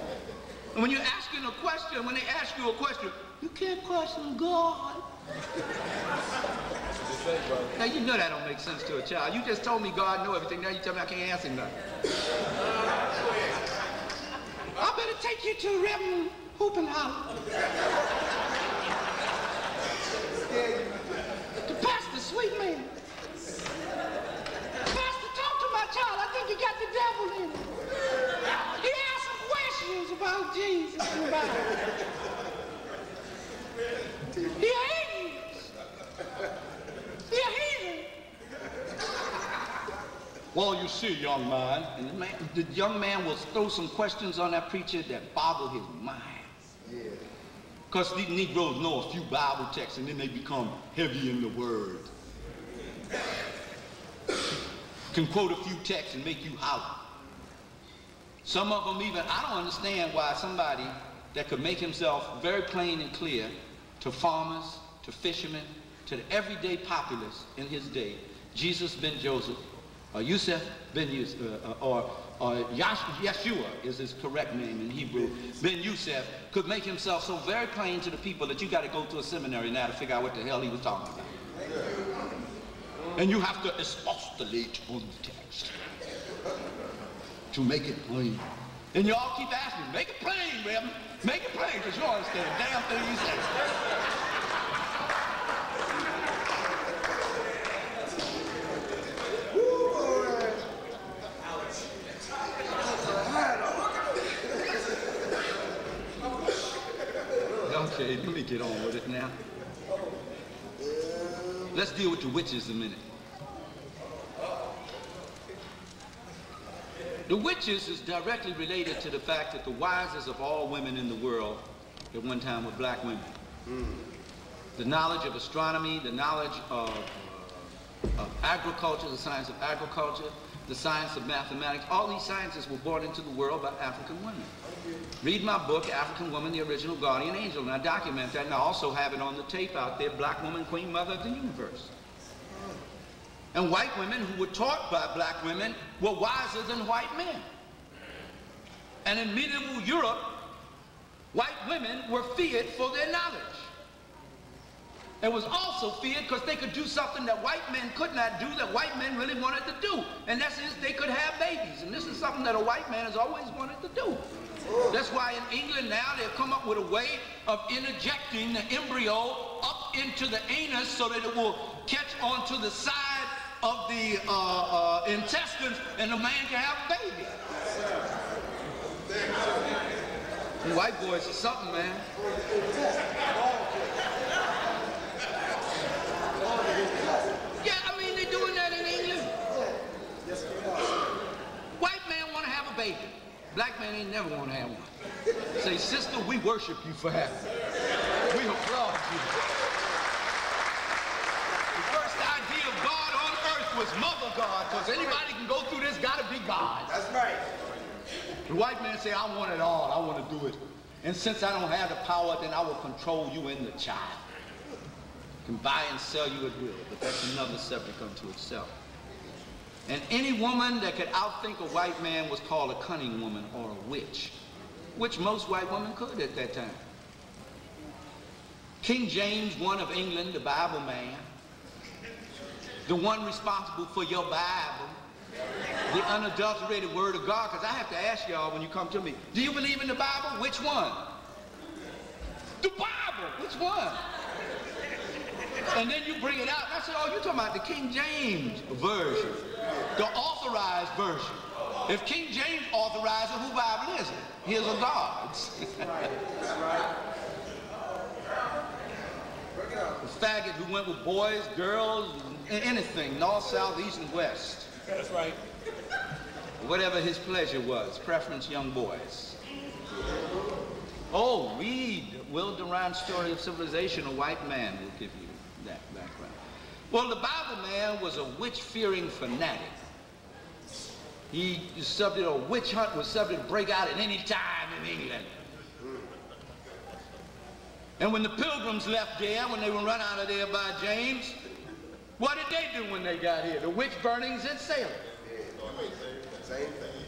And when you're asking a question, when they ask you a question, you can't question God. Now you know that don't make sense to a child. You just told me God knew everything. Now you tell me I can't ask him nothing. I better take you to Reverend Hoopenhouse. The pastor, sweet man. Pastor, talk to my child. I think he got the devil in him. He asked some questions about Jesus and the Bible. He hates. He a heathen. Well, you see, young man, and the young man will throw some questions on that preacher that boggle his mind. Yeah. Because these Negroes know a few Bible texts and then they become heavy in the word. Can quote a few texts and make you holler. Some of them even, I don't understand why somebody that could make himself very plain and clear to farmers, to fishermen, to the everyday populace in his day, Jesus ben Joseph, or Yusuf ben Yusuf, or Yeshua is his correct name in Hebrew, ben Yusuf, could make himself so very plain to the people that you got to go to a seminary now to figure out what the hell he was talking about. And you have to expostulate on the text to make it plain. And you all keep asking, make it plain, Reverend. Make it plain, because you don't understand a damn thing you say. Okay, let me get on with it now. Let's deal with the witches a minute. The witches is directly related to the fact that the wisest of all women in the world at one time were black women. The knowledge of astronomy, the knowledge of agriculture, the science of agriculture, the science of mathematics, all these sciences were brought into the world by African women. Read my book, African Woman, the Original Guardian Angel, and I document that, and I also have it on the tape out there, Black Woman, Queen Mother of the Universe. And white women who were taught by black women were wiser than white men. And in medieval Europe, white women were feared for their knowledge. It was also feared because they could do something that white men could not do, that white men really wanted to do. And that is they could have babies. And this is something that a white man has always wanted to do. That's why in England now they've come up with a way of interjecting the embryo up into the anus so that it will catch onto the side of the intestines and the man can have a baby. And white boys are something, man. Yeah, I mean, they're doing that in England. White man want to have a baby. Black man ain't never want to have one. Say, sister, we worship you for having it. We applaud you. The first idea of God on earth was Mother God, because anybody can go through this, gotta be God. That's right. The white man say, I want it all, I want to do it. And since I don't have the power, then I will control you and the child. Can buy and sell you at will, but that's another subject unto itself. And any woman that could outthink a white man was called a cunning woman or a witch, which most white women could at that time. King James I of England, the Bible man, the one responsible for your Bible, the unadulterated word of God, because I have to ask y'all when you come to me, do you believe in the Bible? Which one? The Bible, which one? And then you bring it out, and I said, oh, you're talking about the King James version, the authorized version. If King James authorized it, whose Bible is it? His or God's? The faggot who went with boys, girls, anything, north, south, east, and west. That's right. Whatever his pleasure was, preference young boys. Oh, read Will Durant's Story of Civilization, a white man will give you that background. Well, the Bible man was a witch-fearing fanatic. He subject a witch hunt was subject to break out at any time in England. And when the pilgrims left there, when they were run out of there by James, What did they do when they got here? The witch burnings in Salem. Same thing.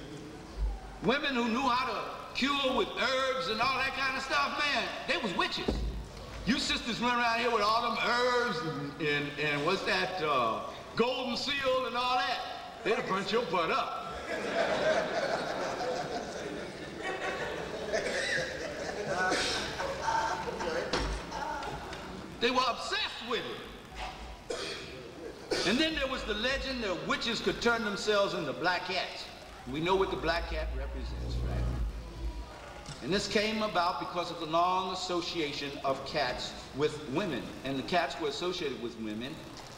Women who knew how to cure with herbs and all that kind of stuff, man, they was witches. You sisters run around here with all them herbs and what's that, golden seal and all that. They'd have burnt your butt up. They were obsessed with it. And then there was the legend that witches could turn themselves into black cats. We know what the black cat represents, right? And this came about because of the long association of cats with women. And the cats were associated with women,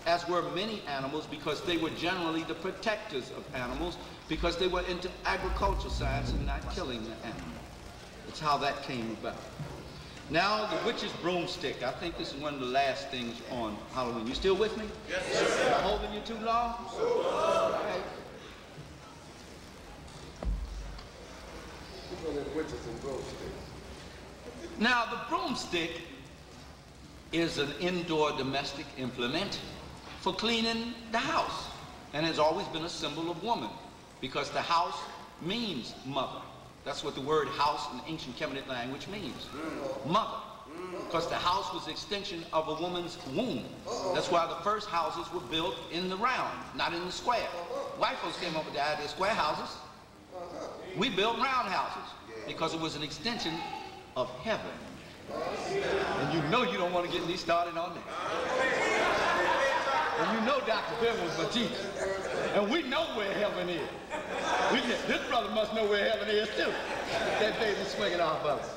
as were many animals, because they were generally the protectors of animals, because they were into agricultural science and not killing the animal. That's how that came about. Now, the witch's broomstick. I think this is one of the last things on Halloween. You still with me? Yes, sir. Am I holding you too long? All right. Now, the broomstick is an indoor domestic implement for cleaning the house, and has always been a symbol of woman, because the house means mother. That's what the word house in ancient Kemetic language means. Mother. Because the house was the extension of a woman's womb. That's why the first houses were built in the round, not in the square. White folks came up with the idea of square houses. We built round houses because it was an extension of heaven. And you know you don't want to get me started on that. And you know Dr. Ben was my teacher. And we know where heaven is. This brother must know where heaven is too. That baby swinging off of us.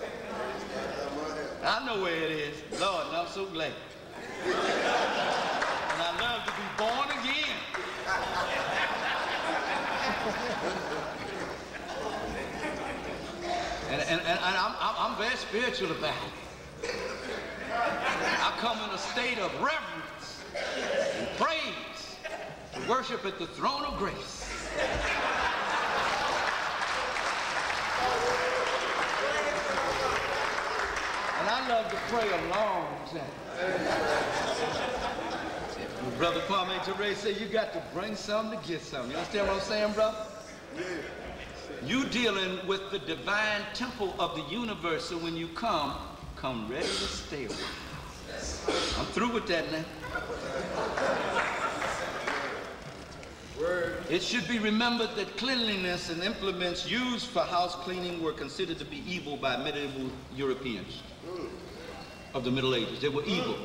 I know where it is. Lord, and I'm so glad. And I love to be born again. And I'm very spiritual about it. I come in a state of reverence and praise to worship at the throne of grace. And I love to pray along. Brother Kwame Ture said you got to bring something to get something. You understand what I'm saying, brother? You dealing with the divine temple of the universe, so when you come ready to stay with you. I'm through with that now. It should be remembered that cleanliness and implements used for house cleaning were considered to be evil by medieval Europeans of the Middle Ages. They were evil.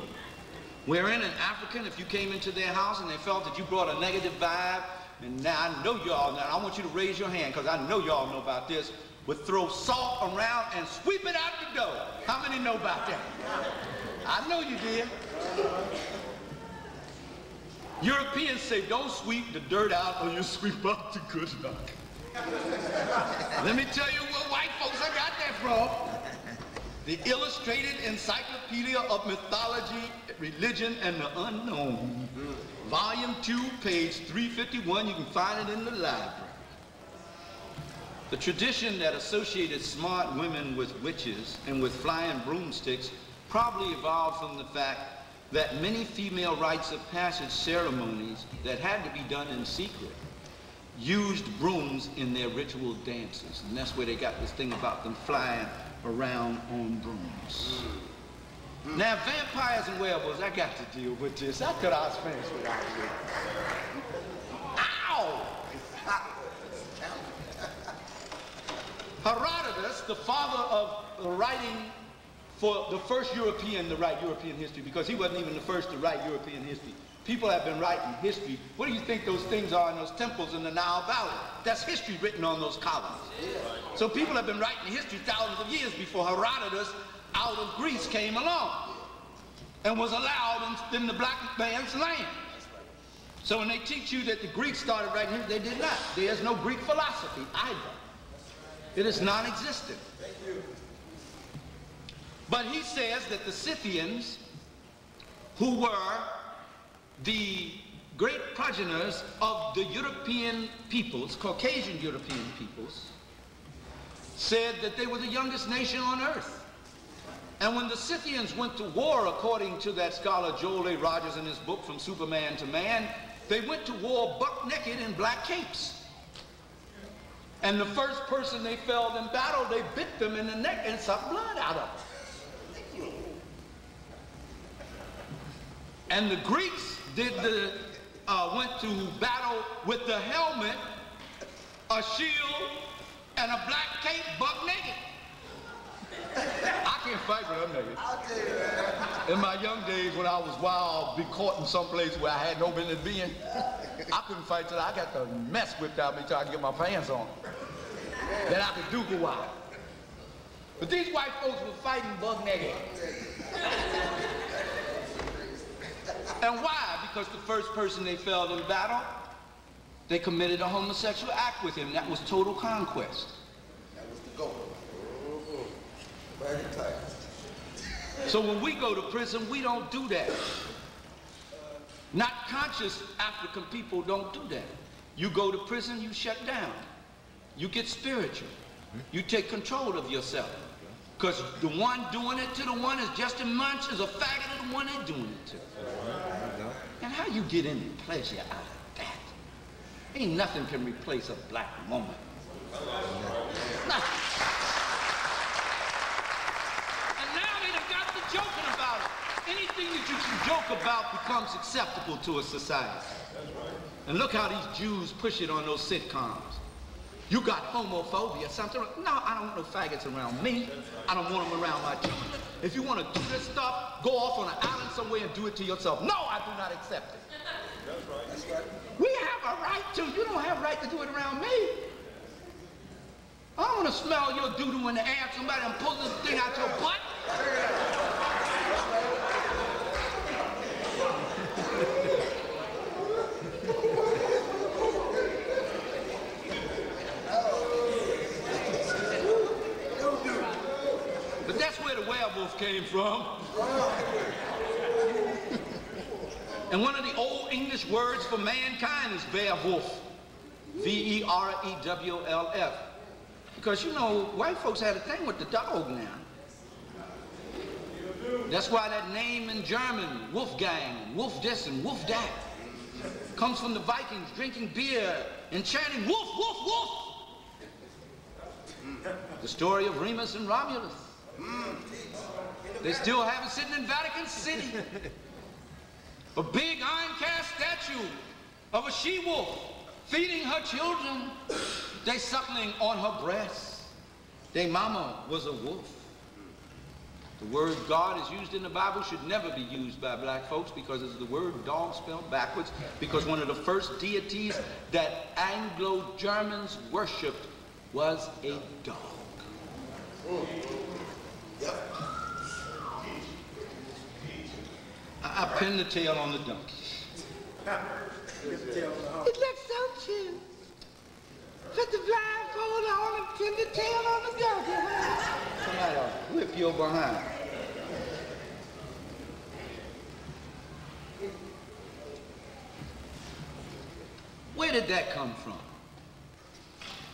Wherein an African, if you came into their house and they felt that you brought a negative vibe, and now I know y'all, now I want you to raise your hand because I know y'all know about this, would throw salt around and sweep it out the door. How many know about that? I know you did. Europeans say don't sweep the dirt out or you sweep out the good luck. Let me tell you where white folks I got that from. The Illustrated Encyclopedia of Mythology, Religion, and the Unknown. Volume 2, page 351, you can find it in the library. The tradition that associated smart women with witches and with flying broomsticks probably evolved from the fact that many female rites of passage ceremonies that had to be done in secret used brooms in their ritual dances. And that's where they got this thing about them flying around on brooms. Now, vampires and werewolves, I got to deal with this. I thought I was finished with that. Ow! Herodotus, the father of the writing for the first European to write European history, because he wasn't even the first to write European history. People have been writing history. What do you think those things are in those temples in the Nile Valley? That's history written on those columns. So people have been writing history thousands of years before Herodotus out of Greece came along and was allowed in the black man's land. So when they teach you that the Greeks started writing history, they did not. There's no Greek philosophy either. It is non-existent. But he says that the Scythians, who were the great progenitors of the European peoples, Caucasian European peoples, said that they were the youngest nation on earth. And when the Scythians went to war, according to that scholar Joel A. Rogers in his book From Superman to Man, they went to war buck naked in black capes. And the first person they felled in battle, they bit them in the neck and sucked blood out of them. And the Greeks went to battle with the helmet, a shield, and a black cape, buck naked. I can't fight with them niggas. In my young days when I was wild, be caught in some place where I had no business being, I couldn't fight till I got the mess whipped out of me till I could get my pants on. Then I could do go wild. But these white folks were fighting buck naked. And why? Because the first person they felled in battle, they committed a homosexual act with him. That was total conquest. That was the goal. Very tight. So when we go to prison, we don't do that. Not conscious African people don't do that. You go to prison, you shut down. You get spiritual. You take control of yourself. Because the one doing it to the one is just as much as a faggot as the one they're doing it to. And how you get any pleasure out of that? Ain't nothing can replace a black moment. Nothing. And now they done got to joking about it. Anything that you can joke about becomes acceptable to a society. And look how these Jews push it on those sitcoms. You got homophobia, something. No, I don't want no faggots around me. I don't want them around my children. If you want to do this stuff, go off on an island somewhere and do it to yourself. No, I do not accept it. That's right. That's right. We have a right to. You don't have a right to do it around me. I don't want to smell your doo-doo in the air. Somebody done pull this thing out your butt. But that's where the werewolf came from. And one of the old English words for mankind is werewolf. V-E-R-E-W-L-F. Because, you know, white folks had a thing with the dog now. That's why that name in German, Wolfgang, Wolf this and Wolf that, comes from the Vikings drinking beer and chanting, Wolf, Wolf, Wolf. The story of Remus and Romulus. They still have it sitting in Vatican City. A big iron cast statue of a she-wolf feeding her children. They suckling on her breast. Their mama was a wolf. The word God is used in the Bible should never be used by black folks because it's the word dog spelled backwards, because one of the first deities that Anglo-Germans worshipped was a dog. Yep. I pinned the tail on the donkey. It looks so cute. Put the blindfold on and pin the tail on the donkey. Somebody will whip your behind. Where did that come from?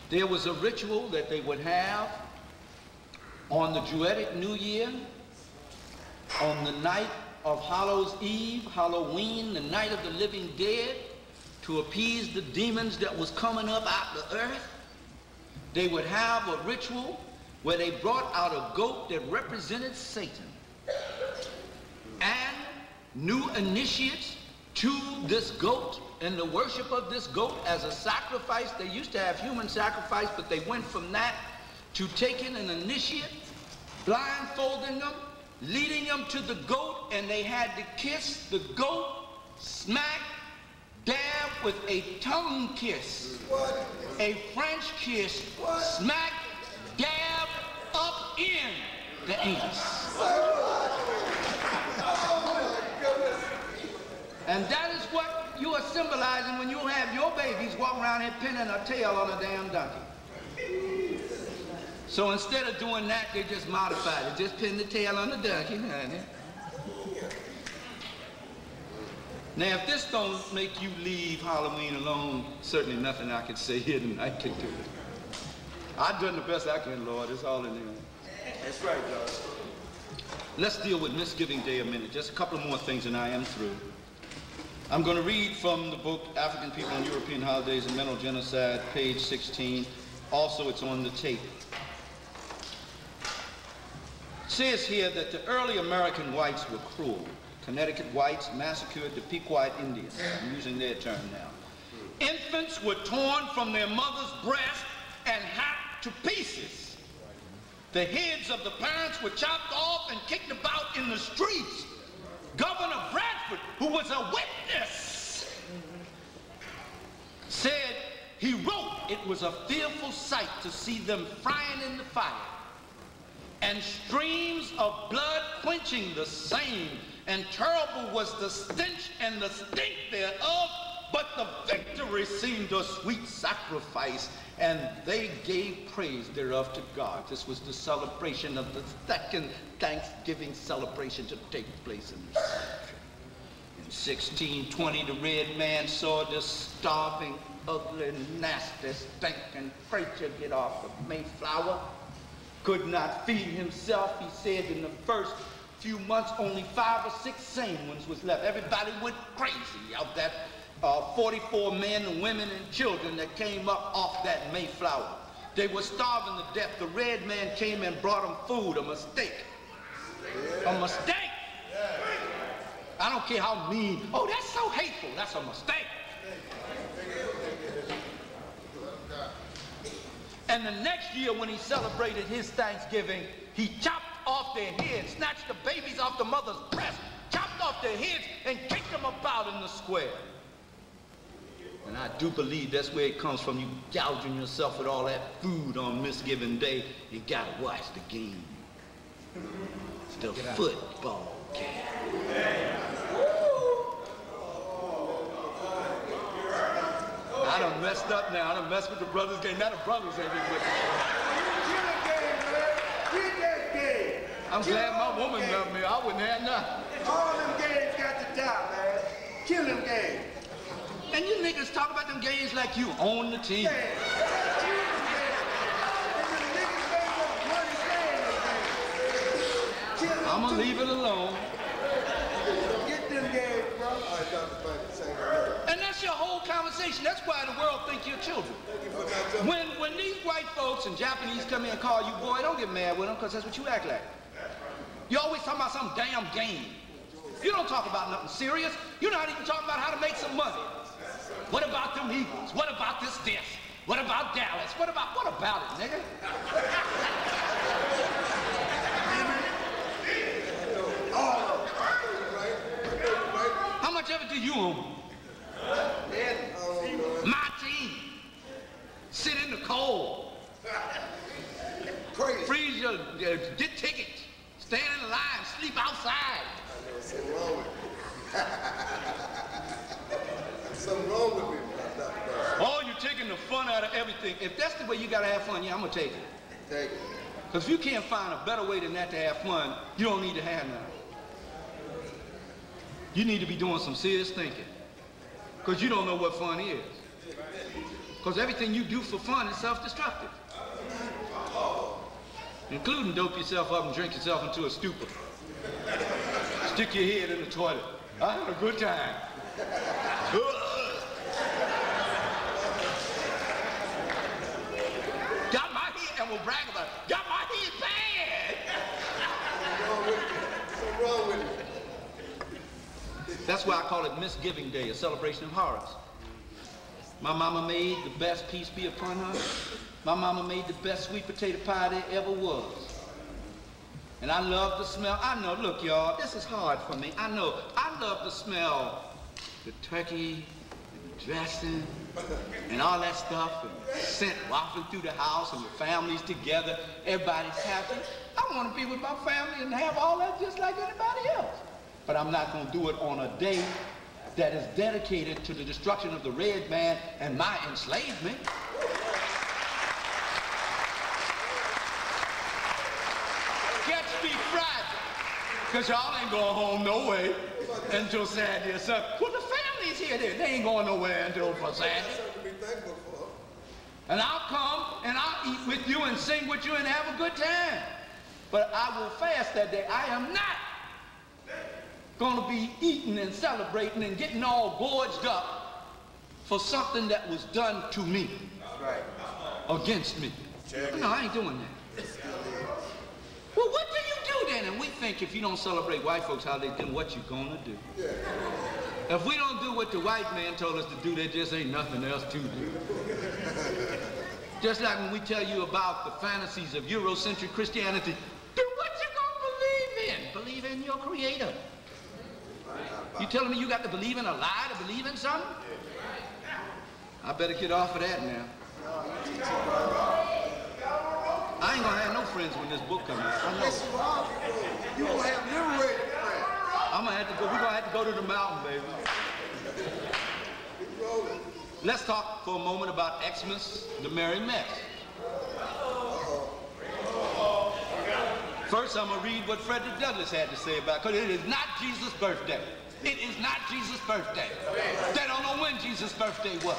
There was a ritual that they would have on the Druidic New Year, on the night of Hallows Eve, Halloween, the night of the living dead, to appease the demons that was coming up out the earth. They would have a ritual where they brought out a goat that represented Satan. And new initiates to this goat and the worship of this goat as a sacrifice. They used to have human sacrifice, but they went from that to taking an initiate, blindfolding them, leading them to the goat, and they had to kiss the goat, smack, dab with a tongue kiss, a French kiss, smack, dab, up in the anus. And that is what you are symbolizing when you have your babies walking around here pinning a tail on a damn donkey. So instead of doing that, they just modified it. Just pin the tail on the donkey, honey. Now, if this don't make you leave Halloween alone, certainly nothing I can say here tonight can do it. I've done the best I can, Lord. It's all in there. That's right, Lord. let's deal with Misgiving Day a minute. Just a couple of more things and I am through. I'm going to read from the book, African People and European Holidays and Mental Genocide, page 16. Also, it's on the tape. It says here that the early American whites were cruel. Connecticut whites massacred the Pequot Indians. I'm using their term now. Infants were torn from their mother's breast and hacked to pieces. The heads of the parents were chopped off and kicked about in the streets. Governor Bradford, who was a witness, said he wrote it was a fearful sight to see them frying in the fire, and streams of blood quenching the same, and terrible was the stench and the stink thereof, but the victory seemed a sweet sacrifice, and they gave praise thereof to God. This was the celebration of the second Thanksgiving celebration to take place in this country. In 1620, the red man saw this starving, ugly, nasty, stinking creature get off the Mayflower. Could not feed himself. He said in the first few months only 5 or 6 sane ones was left. Everybody went crazy of that 44 men and women and children that came up off that Mayflower. They were starving to death. The red man came and brought them food. A mistake. A mistake. I don't care how mean. Oh, that's so hateful. That's a mistake. And the next year when he celebrated his Thanksgiving, he chopped off their heads, snatched the babies off the mother's breast, chopped off their heads, and kicked them about in the square. And I do believe that's where it comes from. You gouging yourself with all that food on Misgiving Day. You gotta watch the game. It's the football game. I done messed up now. I done messed with the brothers' game. Now the brothers ain't even with me. I'm glad my woman loved me. I wouldn't have nothing. All them games got to die, man. Kill them games. And you niggas talk about them games like you own the team. I'm gonna leave it alone. Get them games, bro. And that's your whole conversation. That's why the world think you're children. When these white folks and Japanese come in and call you boy, don't get mad with them, because that's what you act like. You always talking about some damn game. You don't talk about nothing serious. You're not even talking about how to make some money. What about them Eagles? What about this? What about Dallas? What about it, nigga? How much of it do you own? My team. Sit in the cold. Crazy. Freeze your, get tickets. Stand in the line, sleep outside. Something wrong with me. Something wrong with me. Oh, you're taking the fun out of everything. If that's the way you gotta have fun, yeah, I'm gonna take it. Take it. Because if you can't find a better way than that to have fun, you don't need to have none. You need to be doing some serious thinking. Because you don't know what fun is. Because everything you do for fun is self-destructive. Including dope yourself up and drink yourself into a stupor. Stick your head in the toilet. I had a good time. Got my head, and we'll brag about it. Got my head bad. What's wrong with you? That's why I call it Misgiving Day, a celebration of horrors. My mama made the best, peace be upon her. My mama made the best sweet potato pie there ever was. And I love the smell. I know, look, y'all, this is hard for me. I know. I love to smell the turkey and the dressing and all that stuff and scent wafting through the house and the families together. Everybody's happy. I want to be with my family and have all that just like anybody else. But I'm not going to do it on a day that is dedicated to the destruction of the red man and my enslavement. Catch me Friday, because y'all ain't going home no way until Saturday or something. Well, the family's here there. They ain't going nowhere until for Saturday. And I'll come and I'll eat with you and sing with you and have a good time. but I will fast that day. I am not going to be eating and celebrating and getting all gorged up for something that was done to me. Right. Against me. No, I ain't doing that. Well, what do you do then? And we think if you don't celebrate white folks holidays, then what you gonna do? Yeah. If we don't do what the white man told us to do, there just ain't nothing else to do. Just like when we tell you about the fantasies of Eurocentric Christianity, then what you gonna believe in? Believe in your creator. You telling me you got to believe in a lie to believe in something? I better get off of that now. I ain't gonna have no friends when this book comes out. Yes, you are. You gonna have liberated friends. I'm gonna have to go. We're gonna have to go to the mountain, baby. Let's talk for a moment about Xmas, the Merry Mess. First, I'm gonna read what Frederick Douglass had to say about it, because it is not Jesus' birthday. It is not Jesus' birthday. They don't know when Jesus' birthday was.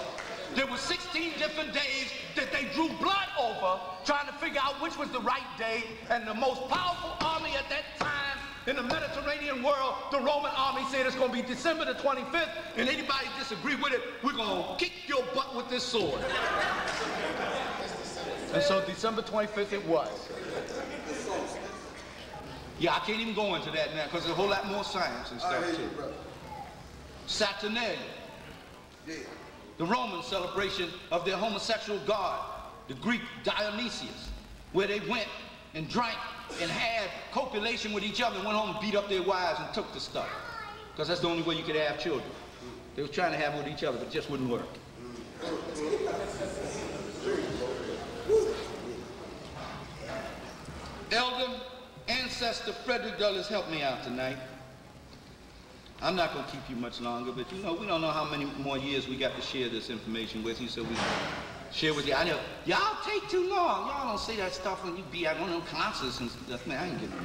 There were 16 different days that they drew blood over, trying to figure out which was the right day, and the most powerful army at that time in the Mediterranean world, the Roman army, said it's going to be December the 25th, and anybody disagree with it, we're going to kick your butt with this sword. And so December 25th it was. Yeah, I can't even go into that now, because there's a whole lot more science and stuff, too. Saturnalia. Yeah. The Roman celebration of their homosexual god, the Greek Dionysius, where they went and drank and had copulation with each other and went home and beat up their wives and took the stuff. Because that's the only way you could have children. They were trying to have it with each other, but it just wouldn't work. Elder, ancestor Frederick Douglass, help me out tonight. I'm not going to keep you much longer, but you know, we don't know how many more years we got to share this information with you, so we share with you. I know, y'all take too long. Y'all don't say that stuff when you be at one of them concerts and stuff. Man, I ain't getting it.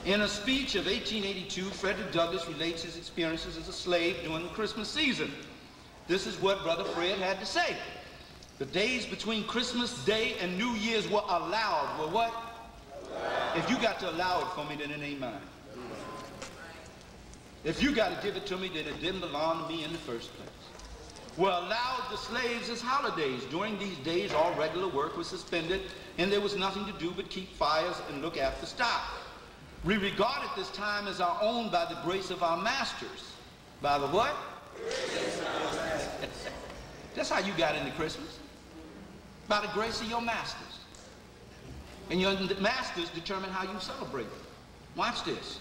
In a speech of 1882, Frederick Douglass relates his experiences as a slave during the Christmas season. This is what Brother Fred had to say. The days between Christmas Day and New Year's were allowed. Were what? Allowed. If you got to allow it for me, then it ain't mine. If you got to give it to me, then it didn't belong to me in the first place. Were allowed the slaves as holidays. During these days, all regular work was suspended, and there was nothing to do but keep fires and look after stock. We regarded this time as our own by the grace of our masters. By the what? That's how you got into Christmas. By the grace of your masters. And your masters determine how you celebrate it. Watch this.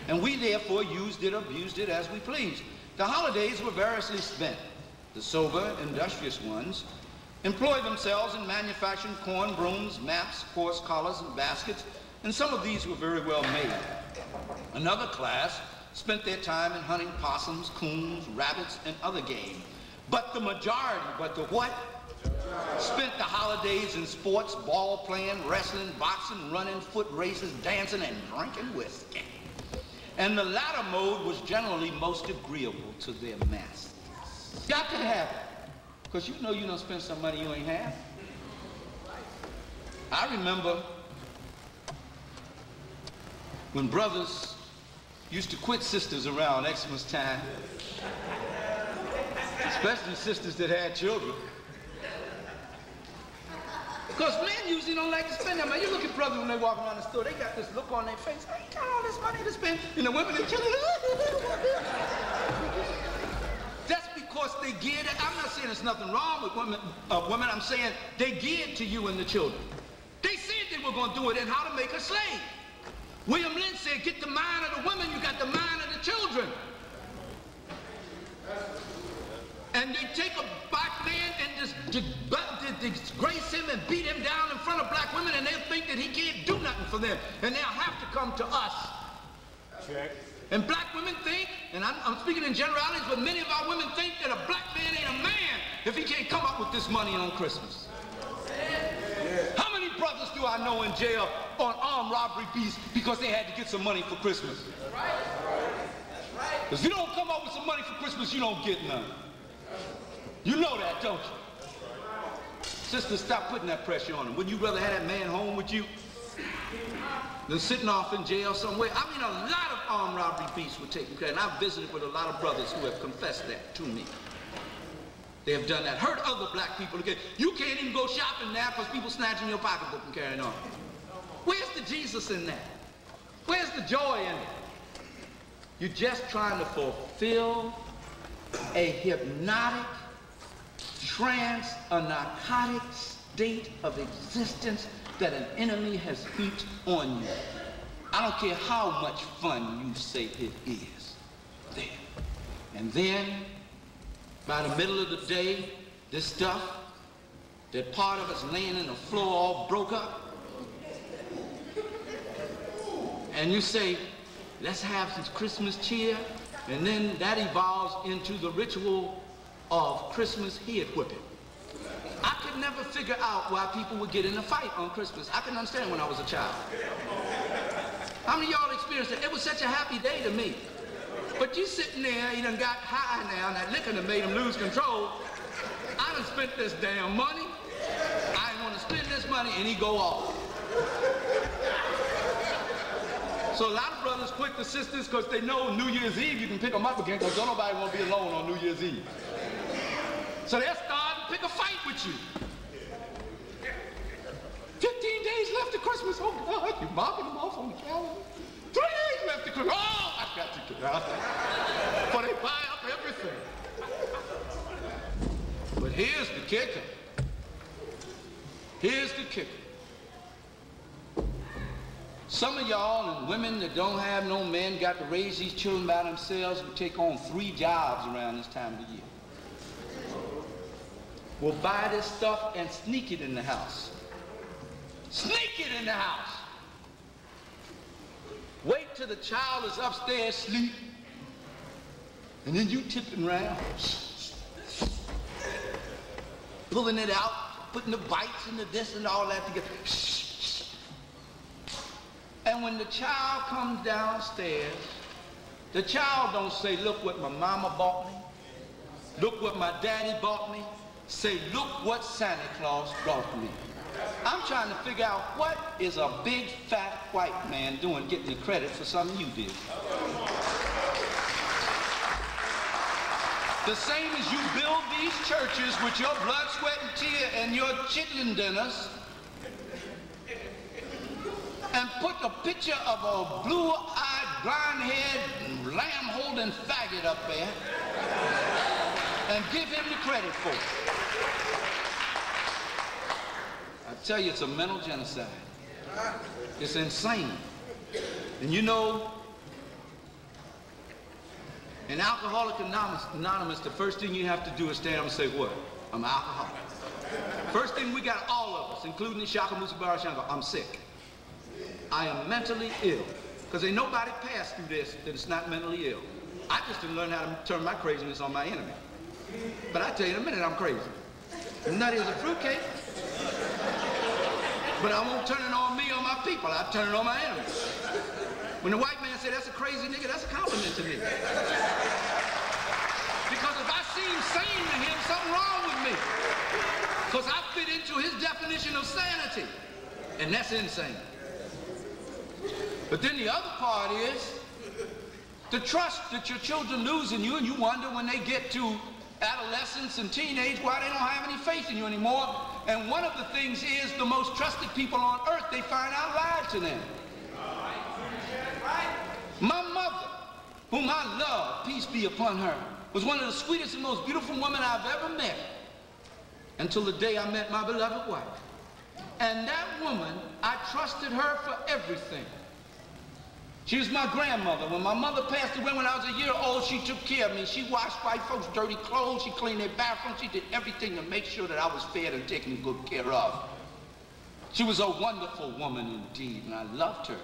And we therefore used it, abused it as we pleased. The holidays were variously spent. The sober, industrious ones employed themselves in manufacturing corn brooms, maps, horse collars, and baskets, and some of these were very well made. Another class spent their time in hunting possums, coons, rabbits, and other game. But the majority, but the what? Spent the holidays in sports, ball playing, wrestling, boxing, running, foot races, dancing, and drinking whiskey. And the latter mode was generally most agreeable to their masters. Got to have it, because you know you don't spend some money you ain't have. I remember when brothers used to quit sisters around Xmas time, especially sisters that had children. Because men usually don't like to spend that money. You look at brothers when they walk around the store, they got this look on their face, I ain't got all this money to spend. And the women and children, that's because they geared it. I'm not saying there's nothing wrong with women, I'm saying they geared to you and the children. They said they were going to do it and how to make a slave. William Lynch said, get the mind of the women, you got the mind of the children. And they take a black man and just disgrace him and beat him down in front of black women, and they'll think that he can't do nothing for them. And they'll have to come to us. Check. And black women think, and I'm speaking in generalities, but many of our women think that a black man ain't a man if he can't come up with this money on Christmas. Yeah. How many brothers do I know in jail on armed robbery beats because they had to get some money for Christmas? That's right. That's right. Because if you don't come up with some money for Christmas, you don't get none. You know that, don't you? Sisters, stop putting that pressure on him. Wouldn't you rather have that man home with you than sitting off in jail somewhere? I mean, a lot of armed robbery beasts were taken care of, and I've visited with a lot of brothers who have confessed that to me. They have done that. Hurt other black people again. You can't even go shopping now because people snatching your pocketbook and carrying on. Where's the Jesus in that? Where's the joy in it? You're just trying to fulfill a hypnotic, trance, a narcotic state of existence that an enemy has heaped on you. I don't care how much fun you say it is. There. And then, by the middle of the day, this stuff, that part of it's laying in the floor all broke up. And you say, let's have some Christmas cheer. And then that evolves into the ritual of Christmas head whipping. I could never figure out why people would get in a fight on Christmas. I couldn't understand when I was a child. How many of y'all experienced it? It was such a happy day to me. But you sitting there, you done got high now, and that liquor done made him lose control. I done spent this damn money. I didn't want to spend this money, and he go off. So a lot of brothers quit the sisters because they know New Year's Eve you can pick them up again because don't nobody want to be alone on New Year's Eve. So they'll start and pick a fight with you. 15 days left to Christmas. Oh God, you're marking them off on the calendar. 3 days left to Christmas. Oh, I got to get out there. But they buy up everything. But here's the kicker. Here's the kicker. Some of y'all and women that don't have no men got to raise these children by themselves and take on 3 jobs around this time of the year. Will buy this stuff and sneak it in the house. Sneak it in the house. Wait till the child is upstairs asleep, and then you tipping around, pulling it out, putting the bites and the this and all that together. And when the child comes downstairs, the child don't say, look what my mama bought me. Look what my daddy bought me. Say, look what Santa Claus brought me. I'm trying to figure out what is a big fat white man doing getting the credit for something you did. The same as you build these churches with your blood, sweat, and tear and your chitlin dinners, and put a picture of a blue-eyed, blind-haired, lamb-holding faggot up there and give him the credit for it. I tell you, it's a mental genocide. It's insane. And you know, in Alcoholics Anonymous, the first thing you have to do is stand up and say, what? I'm an alcoholic. First thing we got, all of us, including Ishakamusa Barashango, I'm sick. I am mentally ill. Because ain't nobody passed through this that is not mentally ill. I just didn't learn how to turn my craziness on my enemy. But I tell you in a minute, I'm crazy. I'm nutty as a fruitcake. But I won't turn it on me or my people. I turn it on my enemies. When the white man said, that's a crazy nigga, that's a compliment to me. Because if I seem sane to him, something wrong with me. Because I fit into his definition of sanity. And that's insane. But then the other part is the trust that your children lose in you, and you wonder when they get to adolescence and teenage why they don't have any faith in you anymore. And one of the things is the most trusted people on earth, they find out lied to them. My mother, whom I love, peace be upon her, was one of the sweetest and most beautiful women I've ever met until the day I met my beloved wife. And that woman, I trusted her for everything. She was my grandmother. When my mother passed away when I was a year old, she took care of me. She washed white folks' dirty clothes. She cleaned their bathrooms. She did everything to make sure that I was fed and taken good care of. She was a wonderful woman indeed, and I loved her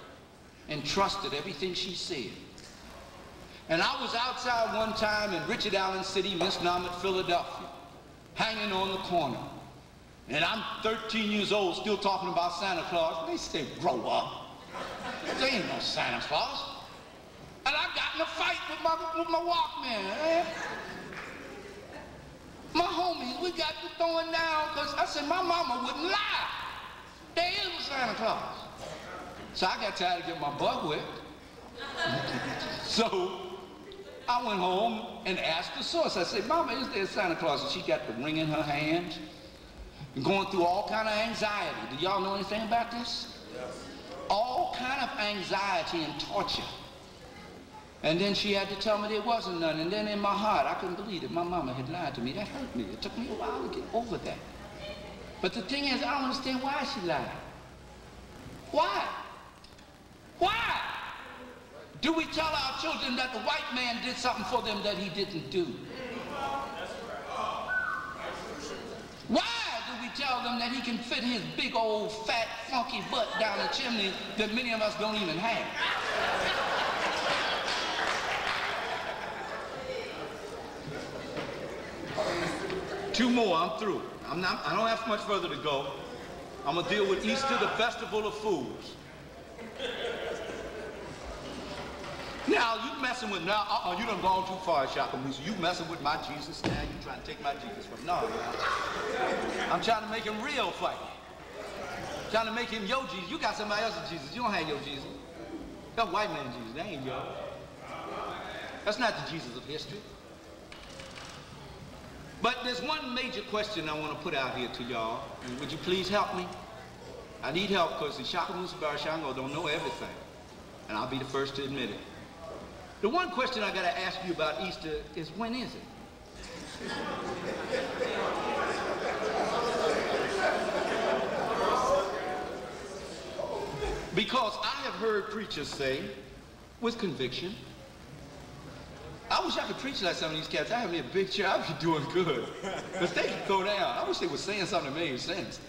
and trusted everything she said. And I was outside one time in Richard Allen City, Misnomet, Philadelphia, hanging on the corner. And I'm 13 years old, still talking about Santa Claus. They say, grow up. There ain't no Santa Claus. And I got in a fight with my Walkman. My homies, we got to throwing down because I said my mama wouldn't lie. There is a Santa Claus. So I got tired of getting my butt whipped. So I went home and asked the source. I said, Mama, is there a Santa Claus? And she got the ring in her hand and going through all kind of anxiety. Do y'all know anything about this? Yes. All kind of anxiety and torture. And then she had to tell me there wasn't none. And then in my heart, I couldn't believe that my mama had lied to me. That hurt me. It took me a while to get over that. But the thing is, I don't understand why she lied. Why? Why? Do we tell our children that the white man did something for them that he didn't do? Why do we tell them that he can fit his big old fat funky butt down the chimney that many of us don't even have? Two more, I'm through. I don't have much further to go. I'm gonna deal with Easter, the festival of fools. Now, you messing with, you done gone too far, Ishakamusa. You messing with my Jesus now, you trying to take my Jesus from, no. I'm trying to make him real for you. Trying to make him your Jesus. You got somebody else's Jesus. You don't have your Jesus. That white man Jesus, that ain't yours. That's not the Jesus of history. But there's one major question I want to put out here to y'all. Would you please help me? I need help because Ishakamusa Barashango don't know everything. And I'll be the first to admit it. The one question I got to ask you about Easter is, when is it? Because I have heard preachers say, with conviction, I wish I could preach like some of these cats. I have me a big chair, I'd be doing good. Because they can throw down. I wish they were saying something that made sense.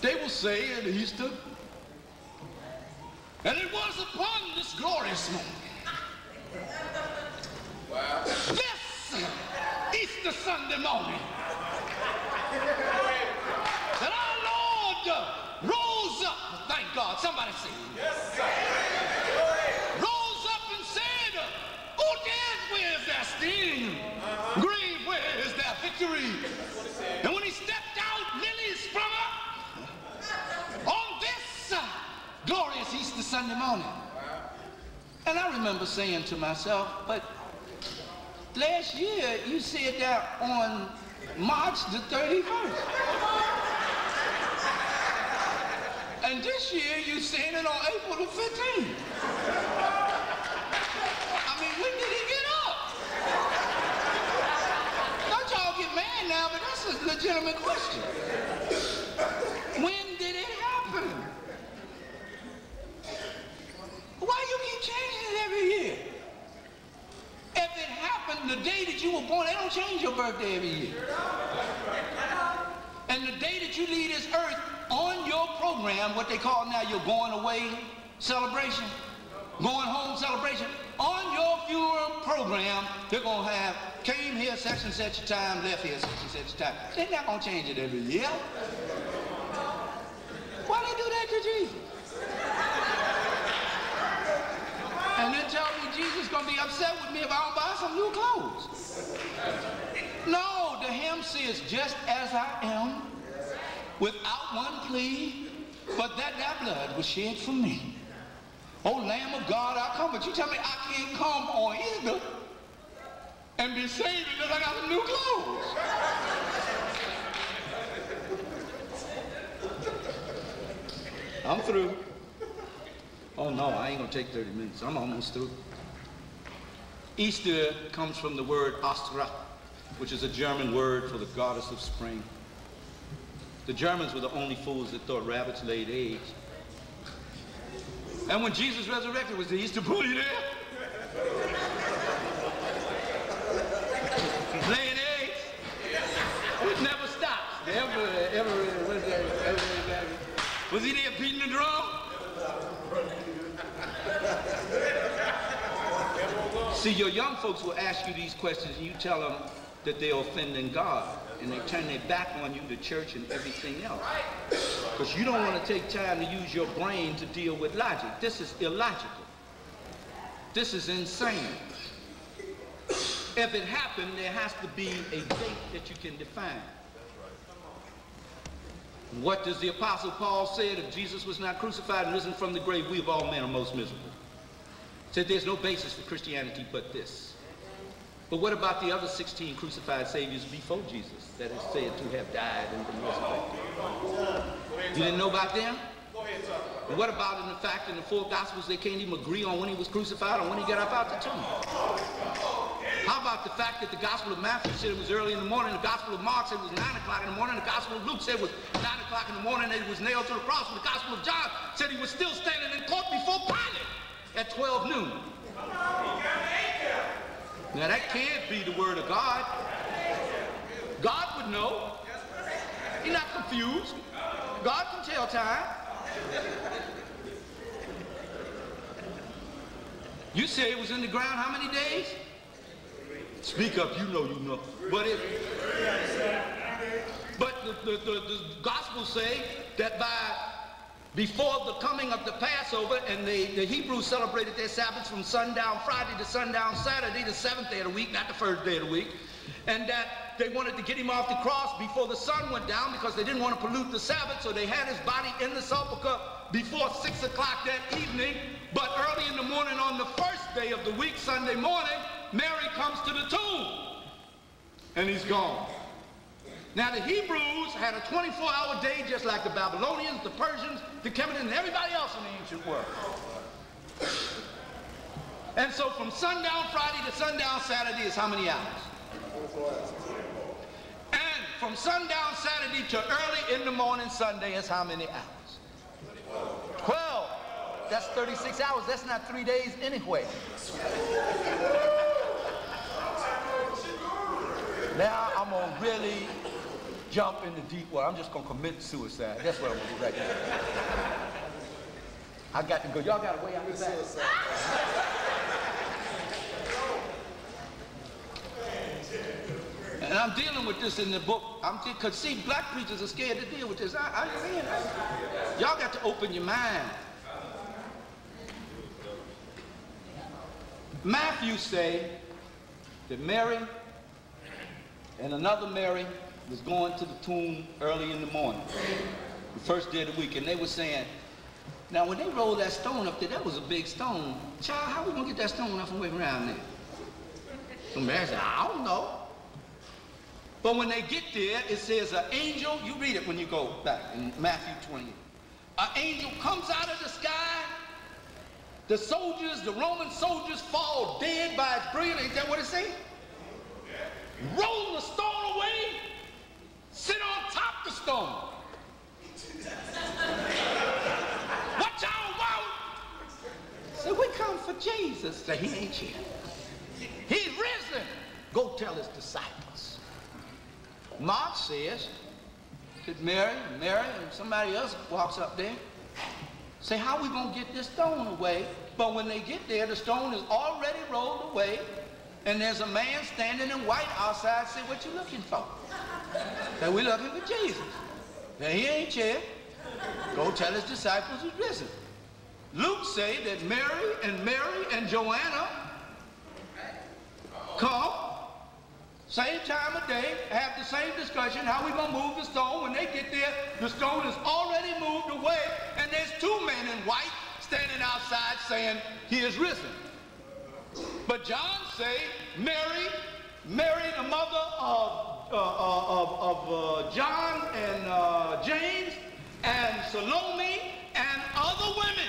They will say at Easter, and it was upon this glorious moment, wow, this Easter Sunday morning, that our Lord rose up. Thank God. Somebody say, yes, sir. Rose up and said, "Oh, death, where is their sting? Grave, where is their victory?" And when he stepped out, lilies sprung up on this glorious Easter Sunday morning. And I remember saying to myself, but last year you said that on March the 31st. And this year you saying it on April the 15th. I mean, when did he get up? Don't y'all get mad now, but that's a legitimate question. When did it happen? Why you keep changing it every year? If it happened the day that you were born, they don't change your birthday every year. And the day that you leave this earth, on your program, what they call now your going away celebration, going home celebration, on your funeral program, they're going to have, came here such and such a time, left here such and such a time. They're not going to change it every year. Why they do that to Jesus? And then tell me Jesus going to be upset with me if I don't buy some new clothes. No, the hymn says, just as I am, without one plea, but that thy blood was shed for me. Oh, Lamb of God, I come. But you tell me I can't come on Easter and be saved because I got some new clothes. I'm through. Oh, no, I ain't going to take 30 minutes. I'm almost through. Easter comes from the word Astra, which is a German word for the goddess of spring. The Germans were the only fools that thought rabbits laid eggs. And when Jesus resurrected, was the Easter bunny there? Laying eggs? It never stops. Was he there beating the drum? See, your young folks will ask you these questions and you tell them that they're offending God. And they turn their back on you, the church, and everything else. Because you don't want to take time to use your brain to deal with logic. This is illogical. This is insane. If it happened, there has to be a date that you can define. What does the Apostle Paul say? If Jesus was not crucified and risen from the grave, we of all men are most miserable. Said there's no basis for Christianity but this. But what about the other 16 crucified saviors before Jesus that is said to have died and been resurrected? You didn't know about them? And what about in the fact in the 4 Gospels they can't even agree on when he was crucified or when he got up out the tomb? How about the fact that the Gospel of Matthew said it was early in the morning, the Gospel of Mark said it was 9 o'clock in the morning, the Gospel of Luke said it was 9 o'clock in the morning and he was nailed to the cross, and the Gospel of John said he was still standing in court before Pilate at 12 noon. Now that can't be the word of God. God would know. He's not confused. God can tell time. You say it was in the ground how many days? Speak up, you know you know. But the Gospels say that before the coming of the Passover, and the Hebrews celebrated their Sabbaths from sundown Friday to sundown Saturday, the 7th day of the week, not the 1st day of the week, and that they wanted to get him off the cross before the sun went down because they didn't want to pollute the Sabbath, so they had his body in the sepulcher before 6 o'clock that evening. But early in the morning on the 1st day of the week, Sunday morning, Mary comes to the tomb, and he's gone. Now the Hebrews had a 24-hour day just like the Babylonians, the Persians, the Canaanites, and everybody else in the ancient world. And so from sundown Friday to sundown Saturday is how many hours? And from sundown Saturday to early in the morning Sunday is how many hours? 12. That's 36 hours. That's not 3 days anyway. Now I'm going to really jump into deep water. I'm just going to commit suicide. That's what I'm going to do right now. I got to go. Y'all got a way out of that? And I'm dealing with this in the book. Because see, black preachers are scared to deal with this. Y'all got to open your mind. Matthew say that Mary and another Mary was going to the tomb early in the morning, the 1st day of the week, and they were saying, now when they rolled that stone up there, that was a big stone. Child, how are we going to get that stone up from way around there? So Mary said, I don't know. But when they get there, it says an angel, you read it when you go back in Matthew 20. An angel comes out of the sky. The soldiers, the Roman soldiers fall dead by its brilliance. Ain't that what it says? Roll the stone away, sit on top of the stone. What y'all want? So we come for Jesus. Say, he ain't here. He's risen. Go tell his disciples. Mark says that Mary and somebody else walks up there. Say, how are we going to get this stone away? But when they get there, the stone is already rolled away, and there's a man standing in white outside. Say, what you looking for? Say, we're looking for Jesus. Now, he ain't here. Go tell his disciples he's risen. Luke say that Mary and Joanna come, same time of day, have the same discussion, how we gonna move the stone. When they get there, the stone is already moved away, and there's 2 men in white standing outside saying, he is risen. But John say, Mary, the mother of John and James and Salome and other women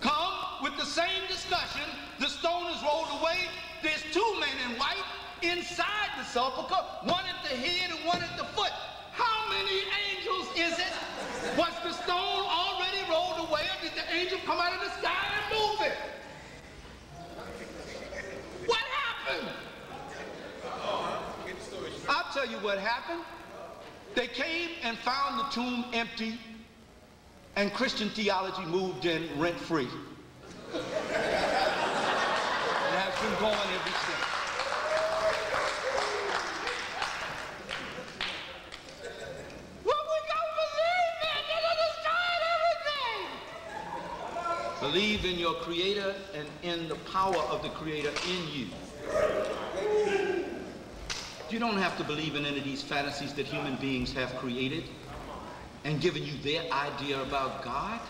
come with the same discussion. The stone is rolled away. There's 2 men in white inside the sepulcher, one at the head and one at the foot. How many angels is it? Was the stone already rolled away, or did the angel come out of the sky and move it? What happened? I'll tell you what happened. They came and found the tomb empty, and Christian theology moved in rent-free. It has been going ever since. What we gonna believe in? They're gonna destroy everything. Believe in your Creator and in the power of the Creator in you. You don't have to believe in any of these fantasies that human beings have created and given you their idea about God.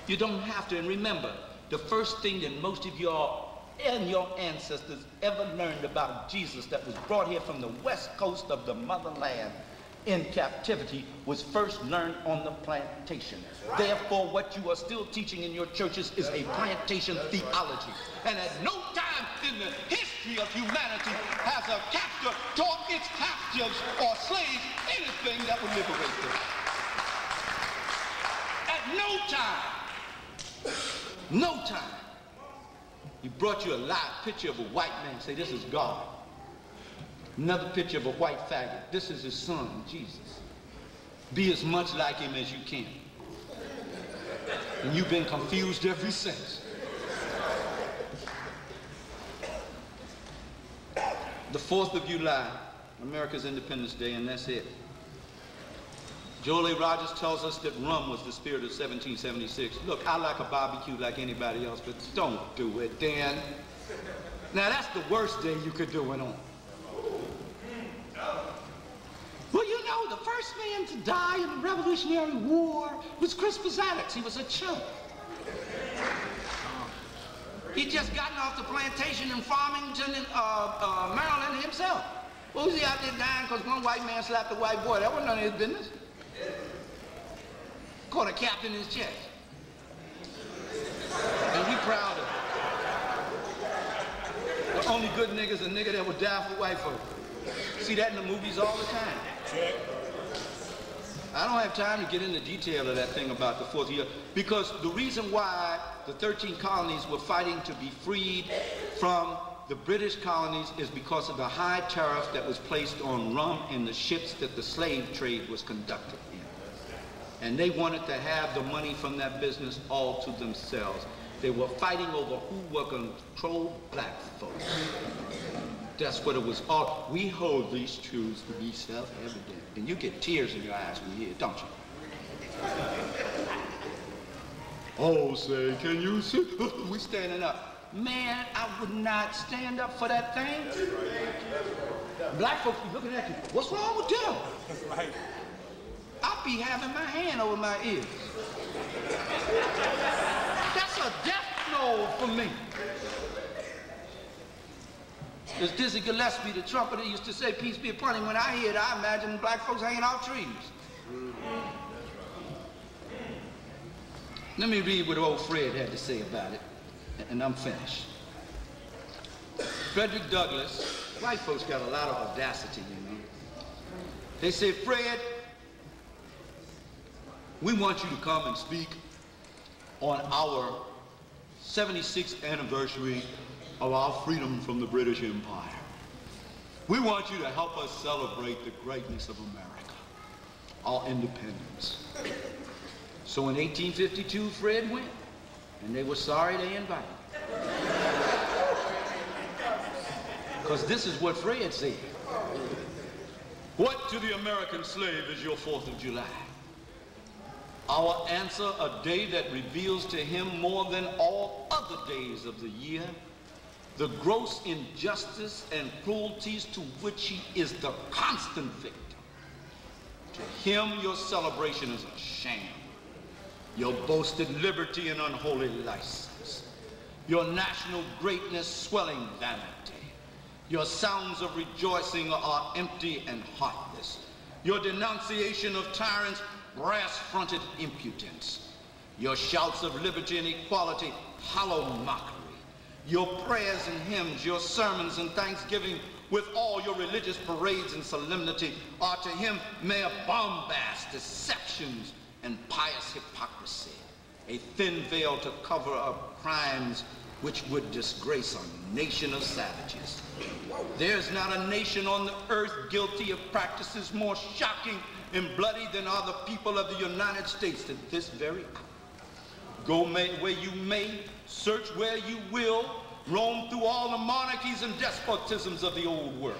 You don't have to. And remember, the first thing that most of y'all and your ancestors ever learned about Jesus that was brought here from the west coast of the motherland in captivity was first learned on the plantation. Therefore, what you are still teaching in your churches is a plantation theology. And at no time in the history of humanity has a captor taught its captives or slaves anything that would liberate them. At no time. He brought you a live picture of a white man, say this is God. Another picture of a white faggot. This is his son, Jesus. Be as much like him as you can. And you've been confused ever since. The 4th of July, America's Independence Day, and that's it. Joel A. Rogers tells us that rum was the spirit of 1776. Look, I like a barbecue like anybody else, but don't do it, Dan. Now, that's the worst day you could do it on. Well, you know, the first man to die in the Revolutionary War was Crispus Attucks. He was a chump. He'd just gotten off the plantation in Farmington, Maryland himself. What was he out there dying because one white man slapped a white boy? That wasn't none of his business. Caught a cap in his chest. And we proud of it. The only good nigga's a nigga that would die for white folk. See that in the movies all the time. I don't have time to get into detail of that thing about the 4th year, because the reason why the 13 colonies were fighting to be freed from the British colonies is because of the high tariff that was placed on rum in the ships that the slave trade was conducted in. And they wanted to have the money from that business all to themselves. They were fighting over who were going to control black folks. That's what it was all. We hold these truths to be self-evident. And you get tears in your eyes when you hear it, don't you? Oh, say, can you see? We standing up. Man, I would not stand up for that thing. Black folks be looking at you. What's wrong with them? I'll be having my hand over my ears. That's a death blow for me. As Dizzy Gillespie, the trumpeter, used to say, peace be upon him. When I hear it, I imagine black folks hanging off trees. Let me read what old Fred had to say about it, and I'm finished. Frederick Douglass, white folks got a lot of audacity, you know. They say, Fred, we want you to come and speak on our 76th anniversary of our freedom from the British Empire. We want you to help us celebrate the greatness of America, our independence. So in 1852, Fred went, and they were sorry they invited him. Because this is what Fred said. What to the American slave is your 4th of July? Our answer, a day that reveals to him more than all other days of the year the gross injustice and cruelties to which he is the constant victim. To him, your celebration is a sham. Your boasted liberty and unholy license. Your national greatness swelling vanity. Your sounds of rejoicing are empty and heartless. Your denunciation of tyrants, brass-fronted impudence. Your shouts of liberty and equality, hollow mockery. Your prayers and hymns, your sermons and thanksgiving, with all your religious parades and solemnity, are to him mere bombast, deceptions, and pious hypocrisy. A thin veil to cover up crimes which would disgrace a nation of savages. There's not a nation on the earth guilty of practices more shocking and bloody than are the people of the United States at this very hour. Go where you may, search where you will, roam through all the monarchies and despotisms of the old world.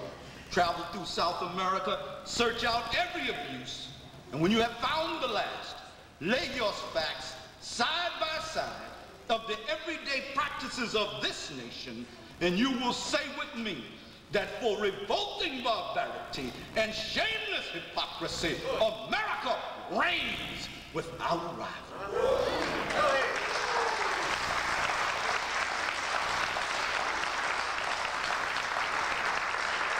Travel through South America, search out every abuse, and when you have found the last, lay your facts side by side of the everyday practices of this nation And you will say with me that for revolting barbarity and shameless hypocrisy, America reigns without rival.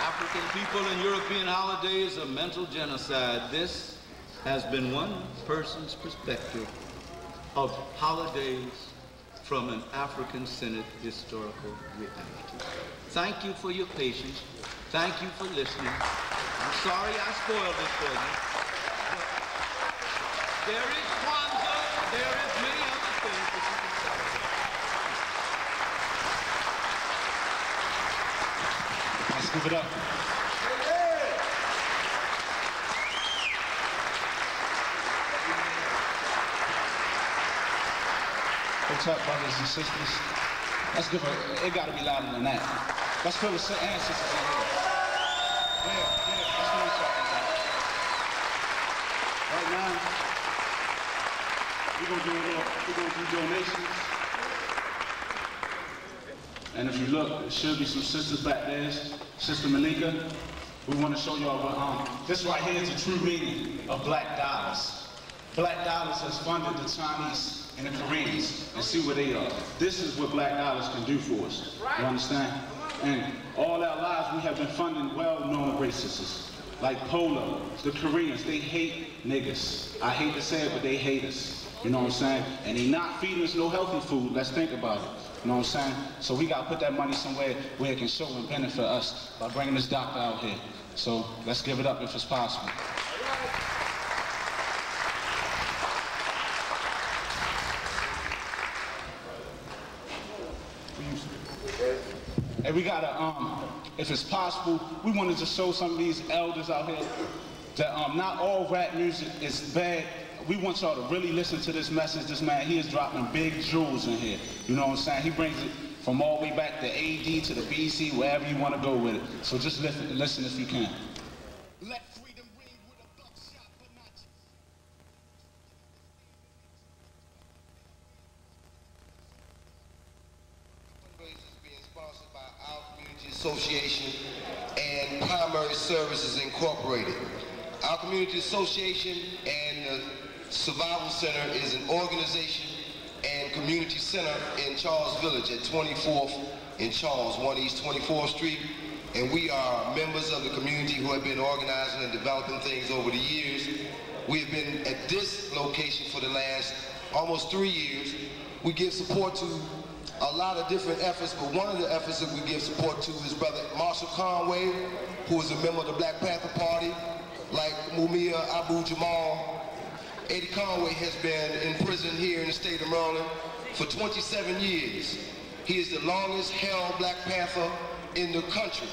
African people and European holidays are mental genocide. This has been one person's perspective of holidays from an African-centered historical reality. Thank you for your patience. Thank you for listening. I'm sorry I spoiled it for you. But there is Kwanzaa, there is many other things that you can celebrate. Let's give it up. What's up, brothers and sisters? Let's give it gotta be louder than that. Let's feel the ancestors in here. Yeah, that's what we're talking about. Right now, we're gonna do donations. And if you look, there should be some sisters back there. Sister Malika, we want to show y'all what, this right here is the true meaning of black dollars. Black dollars has funded the Chinese and the Koreans, and see where they are. This is what black dollars can do for us. You understand? And all our lives we have been funding well-known racists, like Polo, the Koreans. They hate niggas. I hate to say it, but they hate us. You know what I'm saying? And they not feeding us no healthy food. Let's think about it. You know what I'm saying? So we gotta put that money somewhere where it can show and benefit us by bringing this doctor out here. So let's give it up if it's possible. And we gotta, if it's possible, we wanted to show some of these elders out here that not all rap music is bad. We want y'all to really listen to this message. This man, he is dropping big jewels in here. You know what I'm saying? He brings it from all the way back to AD to the BC, wherever you want to go with it. So just listen if you can. Let freedom ring with a buckshot, but not being sponsored by our community association and Primary Services Incorporated. Our community association and the Survival Center is an organization and community center in Charles Village at 24th in Charles, 1 East 24th Street. And we are members of the community who have been organizing and developing things over the years. We have been at this location for the last almost 3 years. We give support to a lot of different efforts, but one of the efforts that we give support to is Brother Marshall Conway, who is a member of the Black Panther Party, like Mumia Abu Jamal. Eddie Conway has been in prison here in the state of Maryland for 27 years. He is the longest held Black Panther in the country.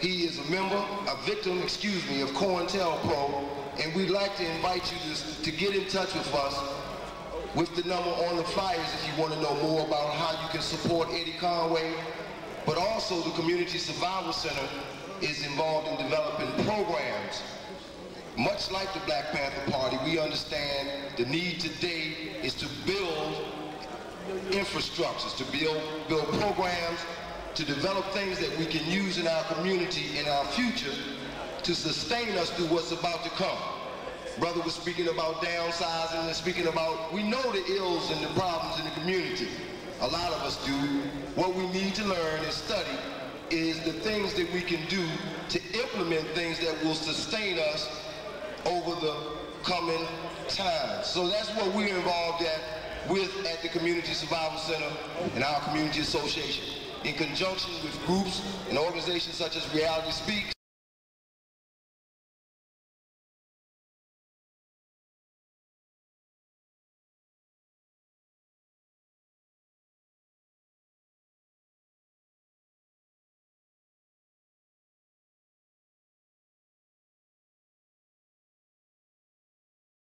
He is a member, a victim, of COINTELPRO, and we'd like to invite you to get in touch with us with the number on the flyers if you want to know more about how you can support Eddie Conway. But also the Community Survival Center is involved in developing programs. Much like the Black Panther Party, we understand the need today is to build infrastructures, to build programs, to develop things that we can use in our community in our future to sustain us through what's about to come. Brother was speaking about downsizing and speaking about, we know the ills and the problems in the community. A lot of us do. What we need to learn and study is the things that we can do to implement things that will sustain us over the coming times. So that's what we're involved at the Community Survival Center and our community association, in conjunction with groups and organizations such as Reality Speaks,